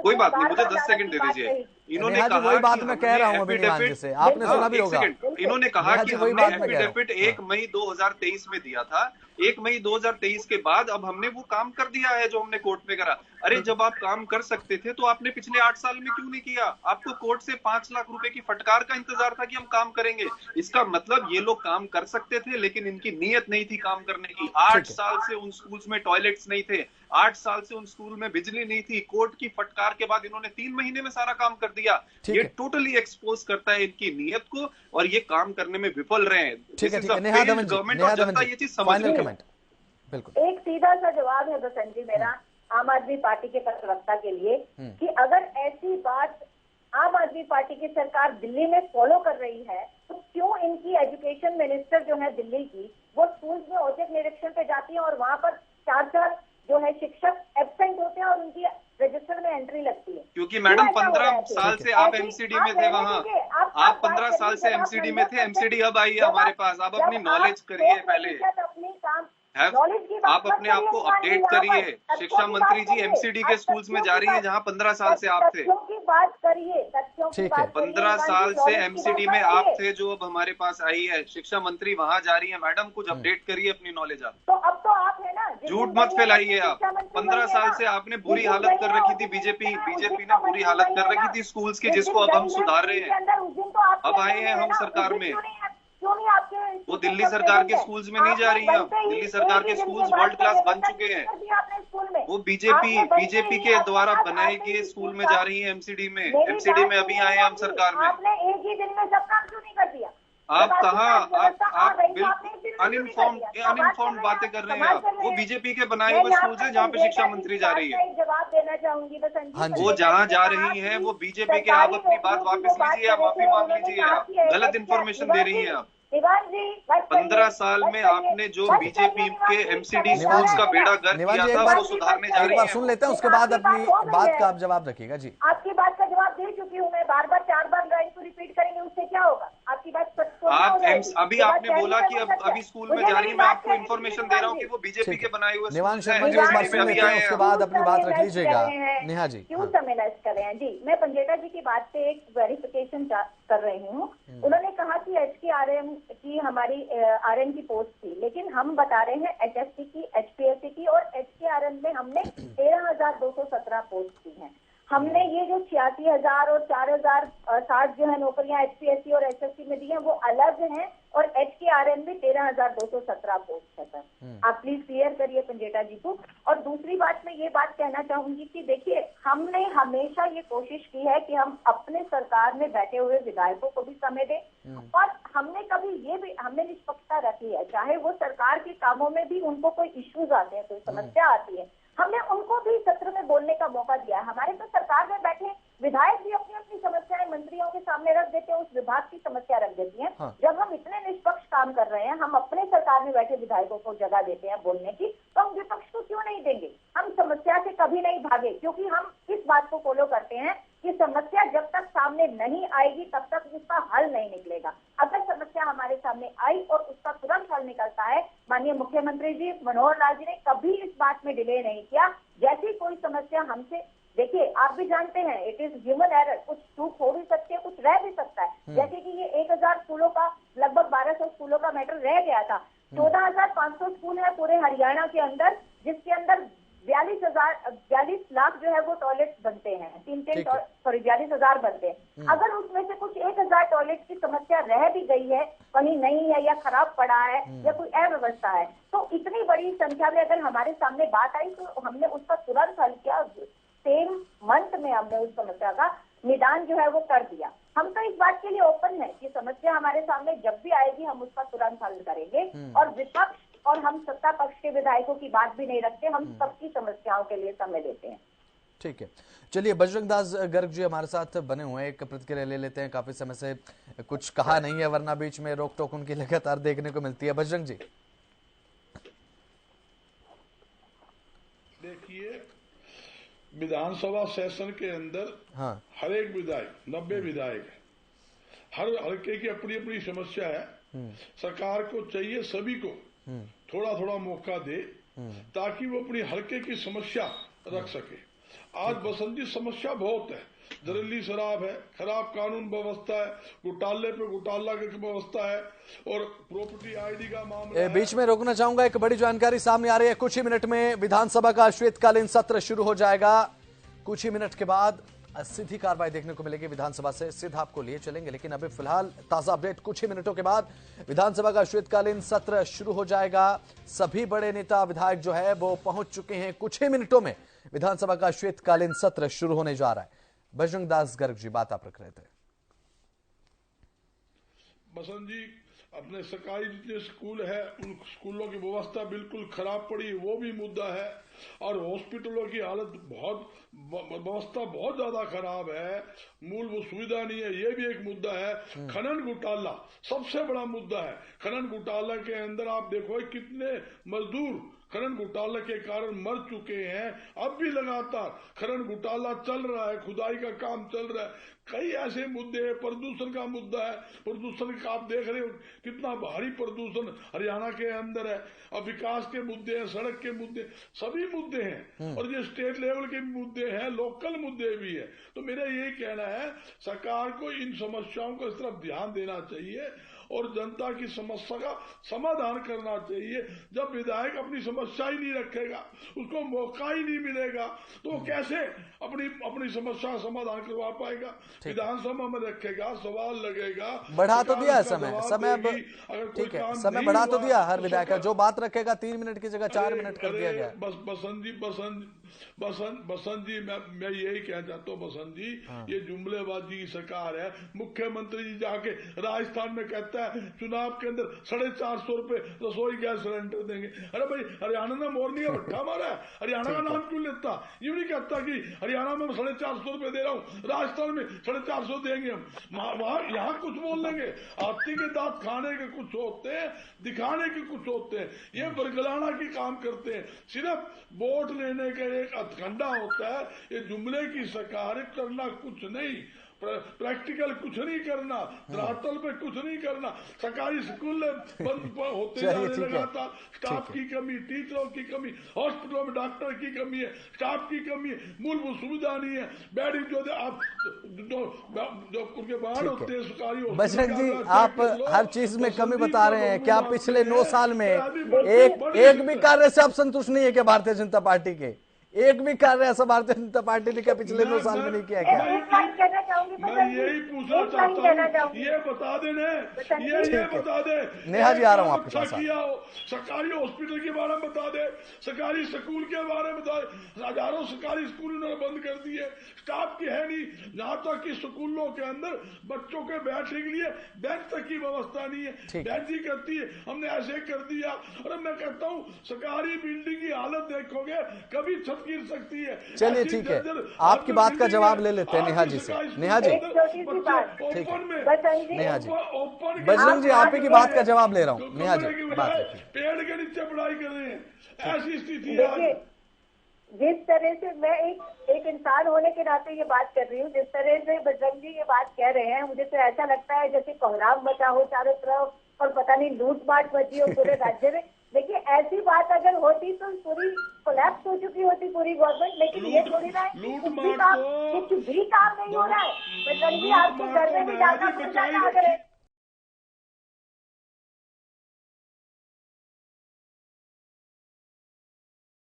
Speaker 10: कोई बात नहीं, मुझे 10 सेकंड दे दीजिए। इन्होंने कहा
Speaker 1: वही बात मैं कह रहा हूं अभी निवान से, आपने सुना भी होगा।
Speaker 10: इन्होंने कहा कि हमने एफिडेविट 1 मई 2023 में दिया था, 1 मई 2023 के बाद अब हमने वो काम कर दिया है जो हमने कोर्ट में करा। अरे जब आप काम कर सकते थे तो आपने पिछले 8 साल में क्यों नहीं किया? आपको कोर्ट से 5 लाख रुपए की फटकार का इंतजार था कि हम काम करेंगे। इसका मतलब ये लोग काम कर सकते थे लेकिन इनकी नीयत नहीं थी काम करने की। 8 साल से उन स्कूल्स में टॉयलेट्स नहीं थे, 8 साल से उन स्कूल में बिजली नहीं थी। कोर्ट की फटकार के बाद इन्होंने 3 महीने में सारा काम कर दिया। ये टोटली एक्सपोज करता है इनकी नीयत को, और ये काम करने में विफल रहे हैं। गवर्नमेंट और जनता ये चीज समझ रही है।
Speaker 6: बिल्कुल एक सीधा सा जवाब है बसंत जी मेरा आम आदमी पार्टी के प्रवक्ता के लिए कि अगर ऐसी बात आम आदमी पार्टी की सरकार दिल्ली में फॉलो कर रही है तो क्यों इनकी एजुकेशन मिनिस्टर जो है दिल्ली की, वो स्कूल्स में औचक निरीक्षण पे जाती है और वहां पर 4 जो है शिक्षक एब्सेंट होते हैं और उनकी रजिस्टर में एंट्री लगती है।
Speaker 10: क्योंकि मैडम 15 साल से आप एमसीडी में थे, वहाँ आप 15 साल से एमसीडी में थे। एमसीडी अब आई है हमारे पास, आप अपनी नॉलेज करिए पहले,
Speaker 6: अपनी काम
Speaker 10: आप अपने आप को अपडेट करिए। शिक्षा मंत्री जी एमसीडी के स्कूल्स में जा रही है जहां 15 साल से आप थे।
Speaker 6: बात करिए,
Speaker 10: 15 साल से एमसीडी में आप थे जो अब हमारे पास आई है। शिक्षा मंत्री वहां जा रही है। मैडम कुछ अपडेट करिए अपनी नॉलेज। आप
Speaker 6: तो अब तो आप है ना,
Speaker 10: झूठ मत फैलाइए। आप 15 साल से आपने बुरी हालत कर रखी थी, बीजेपी ने बुरी हालत कर रखी थी स्कूल्स की, जिसको अब हम सुधार रहे हैं। अब आए हैं हम सरकार में, वो दिल्ली सरकार के स्कूल्स में नहीं जा रही है। दिल्ली सरकार के स्कूल्स वर्ल्ड क्लास बन चुके हैं। वो बीजेपी के द्वारा बनाए गए स्कूल में जा रही है एमसीडी में। एमसीडी में अभी आए हैं हम सरकार में।
Speaker 6: आपने एक ही दिन में सब काम क्यों नहीं कर दिया?
Speaker 10: आप कहाँ, आप बिल्कुल अनइन्फॉर्म्ड बातें कर रहे हैं। आप वो बीजेपी के बनाए हुए स्कूल है जहाँ पे शिक्षा मंत्री जा रही है।
Speaker 6: जवाब देना चाहूंगी
Speaker 10: वो जहाँ जा रही है वो बीजेपी के। आप अपनी बात वापस लीजिए, आप माफी मांग लीजिए। आप गलत इन्फॉर्मेशन दे रही है। आप 15 साल में आपने जो बीजेपी के एमसीडी स्कूल्स का बेड़ा गर्क किया था वो सुधारने जा रही है।
Speaker 1: सुन लेते हैं, उसके बाद अपनी बात का आप जवाब रखिएगा। जी
Speaker 6: आपकी बात का जवाब दे चुकी हूँ मैं, बार 4 लाइन को रिपीट करेंगे उससे क्या होगा? आपकी बात
Speaker 10: आप अभी आपने बोला कि अब अभी स्कूल में जा रही है। मैं आपको इन्फॉर्मेशन दे रहा हूँ कि वो बीजेपी के बनाए हुए
Speaker 1: निवान शर्मा जी एक बार सुन लेते हैं, उसके बाद अपनी बात रख लीजिएगा। नेहा जी
Speaker 6: क्यों समझ कर रहे हैं? जी मैं पंजेटा जी की बात पे एक वेरिफिकेशन कर रही हूँ। उन्होंने कहा कि HKRM की हमारी RM की पोस्ट थी, लेकिन हम बता रहे हैं HSC की, HPSC की, और HKRM में हमने 13,217 पोस्ट की हैं। हमने ये जो 86,000 और 4,060 जो है नौकरियां HPSC और HSC में दी हैं वो अलग हैं, और HKRM में 13,217 पोस्ट है सर। आप प्लीज क्लियर करिए पंजेटा जी को। और दूसरी बात मैं ये बात कहना चाहूंगी कि देखिए, हमने हमेशा ये कोशिश की है कि हम अपने सरकार में बैठे हुए विधायकों को भी समय दें, और हमने कभी ये भी हमने निष्पक्षता रखी है। चाहे वो सरकार के कामों में भी उनको कोई इश्यूज आते हैं, कोई समस्या आती है, हमने उनको भी सत्र में बोलने का मौका दिया। हमारे तो सरकार में बैठे विधायक भी अपनी अपनी समस्याएं मंत्रियों के सामने रख देते हैं, उस विभाग की समस्या रख देती हैं। हाँ। जब हम इतने निष्पक्ष काम कर रहे हैं, हम अपने सरकार में बैठे विधायकों को जगह देते हैं बोलने की, तो हम विपक्ष को क्यों नहीं देंगे? हम समस्या से कभी नहीं भागे, क्योंकि हम इस बात को फॉलो करते हैं कि समस्या जब तक सामने नहीं आएगी तब तक उसका हल नहीं निकलेगा। अगर समस्या हमारे सामने आई और उसका तुरंत हल निकलता है, माननीय मुख्यमंत्री जी मनोहर लाल जी ने कभी इस बात में डिले नहीं किया। जैसी कोई समस्या हमसे, देखिए आप भी जानते हैं, इट इज ह्यूमन एरर, कुछ चूक हो भी सकती है, कुछ रह भी सकता है। जैसे कि ये 1,000 स्कूलों का, लगभग 1,200 स्कूलों का मैटर रह गया था। 14,500 स्कूल है पूरे हरियाणा के अंदर, जिसके अंदर 42 लाख जो है वो टॉयलेट बनते हैं, 42,000 बनते हैं। अगर उसमें से कुछ 1,000 टॉयलेट की समस्या रह भी गई है, कहीं नहीं है, या खराब पड़ा है, या कोई अव्यवस्था है, तो इतनी बड़ी संख्या में अगर हमारे सामने बात आई तो हमने उसका तुरंत हल किया। सेम मंथ में हमने उस समस्या का निदान जो है वो कर दिया। हम तो इस बात के लिए ओपन है कि समस्या हमारे सामने जब भी आएगी हम उसका तुरंत हल करेंगे, और विपक्ष और हम सत्ता पक्ष के विधायकों की बात भी नहीं रखते, हम सबकी समस्याओं के लिए समय देते हैं।
Speaker 1: ठीक है, चलिए बजरंग दास गर्ग जी हमारे साथ बने हुए हैं, एक प्रतिक्रिया ले लेते हैं। काफी समय से कुछ कहा नहीं है, वरना बीच में रोक टोक उनकी लगातार देखने को मिलती है। बजरंग जी
Speaker 2: देखिए, विधानसभा सेशन के अंदर
Speaker 1: हाँ,
Speaker 2: हर एक विधायक 90 विधायक है, हर हल्के की अपनी अपनी समस्या है। सरकार को चाहिए सभी को थोड़ा थोड़ा मौका दे ताकि वो अपनी हल्के की समस्या रख सके। आज बसंत जी समस्या बहुत है, जहरीली शराब है, खराब कानून व्यवस्था है, घोटाले पे घोटाला की व्यवस्था है और प्रॉपर्टी आईडी का मामला है।
Speaker 1: बीच में रोकना चाहूंगा, एक बड़ी जानकारी सामने आ रही है। कुछ ही मिनट में विधानसभा का शीतकालीन सत्र शुरू हो जाएगा। कुछ ही मिनट के बाद सीधी कार्रवाई देखने को मिलेगी विधानसभा से, सीधा आपको लिए चलेंगे। लेकिन अभी फिलहाल ताजा अपडेट, कुछ ही मिनटों के बाद विधानसभा का शीतकालीन सत्र शुरू हो जाएगा। सभी बड़े नेता विधायक जो है वो पहुंच चुके हैं। कुछ ही मिनटों में विधानसभा का शीतकालीन सत्र शुरू होने जा रहा है। बजरंग दास गर्ग जी बात आप रख रहे थे।
Speaker 2: बसंत जी, अपने सरकारी जितने स्कूल है उन स्कूलों की व्यवस्था बिल्कुल खराब पड़ी, वो भी मुद्दा है। और हॉस्पिटलों की हालत व्यवस्था बहुत ज्यादा खराब है, मूलभूत सुविधा नहीं है, ये भी एक मुद्दा है। खनन घोटाला सबसे बड़ा मुद्दा है। खनन घोटाला के अंदर आप देखो कितने मजदूर खनन घोटाला के कारण मर चुके हैं। अब भी लगातार खनन घोटाला चल रहा है, खुदाई का काम चल रहा है। कई ऐसे मुद्दे हैं, प्रदूषण का मुद्दा है, प्रदूषण का आप देख रहे हो कितना भारी प्रदूषण हरियाणा के अंदर है। अब विकास के मुद्दे हैं, सड़क के मुद्दे, सभी मुद्दे हैं और ये स्टेट लेवल के मुद्दे हैं, लोकल मुद्दे भी है। तो मेरा यही कहना है, सरकार को इन समस्याओं को इस तरफ ध्यान देना चाहिए और जनता की समस्या का समाधान करना चाहिए। जब विधायक अपनी समस्या ही नहीं रखेगा, उसको मौका ही नहीं मिलेगा, तो वो कैसे अपनी समस्या का समाधान करवा पाएगा? विधानसभा में रखेगा, सवाल लगेगा,
Speaker 1: बढ़ा तो दिया है समय ठीक है, समय बढ़ा तो दिया हर विधायक का, जो बात रखेगा 3 मिनट की जगह 4 मिनट कर दिया गया।
Speaker 2: बसंत जी मैं यही कहना चाहता हूँ बसंत जी, ये जुमलेबाजी की सरकार है। मुख्यमंत्री जी जाके राजस्थान में कहता है चुनाव के अंदर 450 रुपए रसोई गैस सिलेंडर देंगे। अरे भाई, हरियाणा ने मोरनी का भट्ठा मारा है, हरियाणा का नाम क्यों लेता? ये नहीं कहता कि हरियाणा में 450 रुपए दे रहा हूँ, राजस्थान में 450 देंगे हम, वहां यहाँ कुछ बोल देंगे। हाथी के दांत खाने के कुछ होते हैं, दिखाने के कुछ होते हैं, ये बरगलाना की काम करते हैं। सिर्फ वोट लेने का एक हथकंडा होता है। ये जुमले की सरकार, करना कुछ नहीं, प्रैक्टिकल कुछ नहीं करना, धरातल पे कुछ नहीं करना। सरकारी स्कूल बंद होते जा रहे लगातार, स्टाफ की कमी, टीचरों की कमी, हॉस्पिटलों में डॉक्टर की कमी है, स्टाफ की कमी है, मूलभूत सुविधा नहीं है। बेड जो आप जो उनके बाहर होते हैं सरकारी।
Speaker 1: बजरंग जी, आप हर चीज में कमी बता रहे हैं। क्या पिछले 9 साल में एक भी कार्य से आप संतुष्ट नहीं है क्या? भारतीय जनता पार्टी के एक भी कार्य ऐसा भारतीय जनता पार्टी ने क्या पिछले 9 साल में नहीं किया क्या?
Speaker 2: मैं यही पूछना चाहता हूँ, ये बता देने, ये बता दे।
Speaker 1: नेहा जी, आ रहा हूँ आपके पास।
Speaker 2: सरकारी हॉस्पिटल के बारे में बता दे, सरकारी स्कूल के बारे में बता दे। हजारों सरकारी स्कूल उन्होंने बंद कर दिए, स्टाफ की है नहीं। जहाँ तक कि स्कूलों के अंदर बच्चों के बैठने के लिए बेंच तक की व्यवस्था नहीं है, बेंच ही करती है, हमने ऐसे कर दिया। और मैं कहता हूँ सरकारी बिल्डिंग की हालत देखोगे, कभी गिर सकती है।
Speaker 1: चलिए ठीक है, आपकी बात का जवाब ले लेते हैं नेहा जी से। नेहा जी, ठीक है, नेहा जी, बजरंग जी आप ही की बात का जवाब ले रहा हूँ। नेहा जी, बात रखिए।
Speaker 2: पेड़ के नीचे पढ़ाई कर रहे हैं, ऐसी स्थिति है।
Speaker 6: जिस तरह से मैं एक इंसान होने के नाते ये बात कर रही हूँ, जिस तरह से बजरंग जी ये बात कह रहे हैं, मुझे तो ऐसा लगता है जैसे कोहराम मचा हो चारों तरफ और पता नहीं लूटपाट मची हो पूरे राज्य में। देखिए, ऐसी बात अगर होती तो पूरी कोलैप्स हो चुकी होती पूरी गवर्नमेंट, लेकिन ये थोड़ी ना है, कुछ भी काम नहीं हो रहा है। बजरंग जी, आपको घर में भी जाना पड़ जाता अगर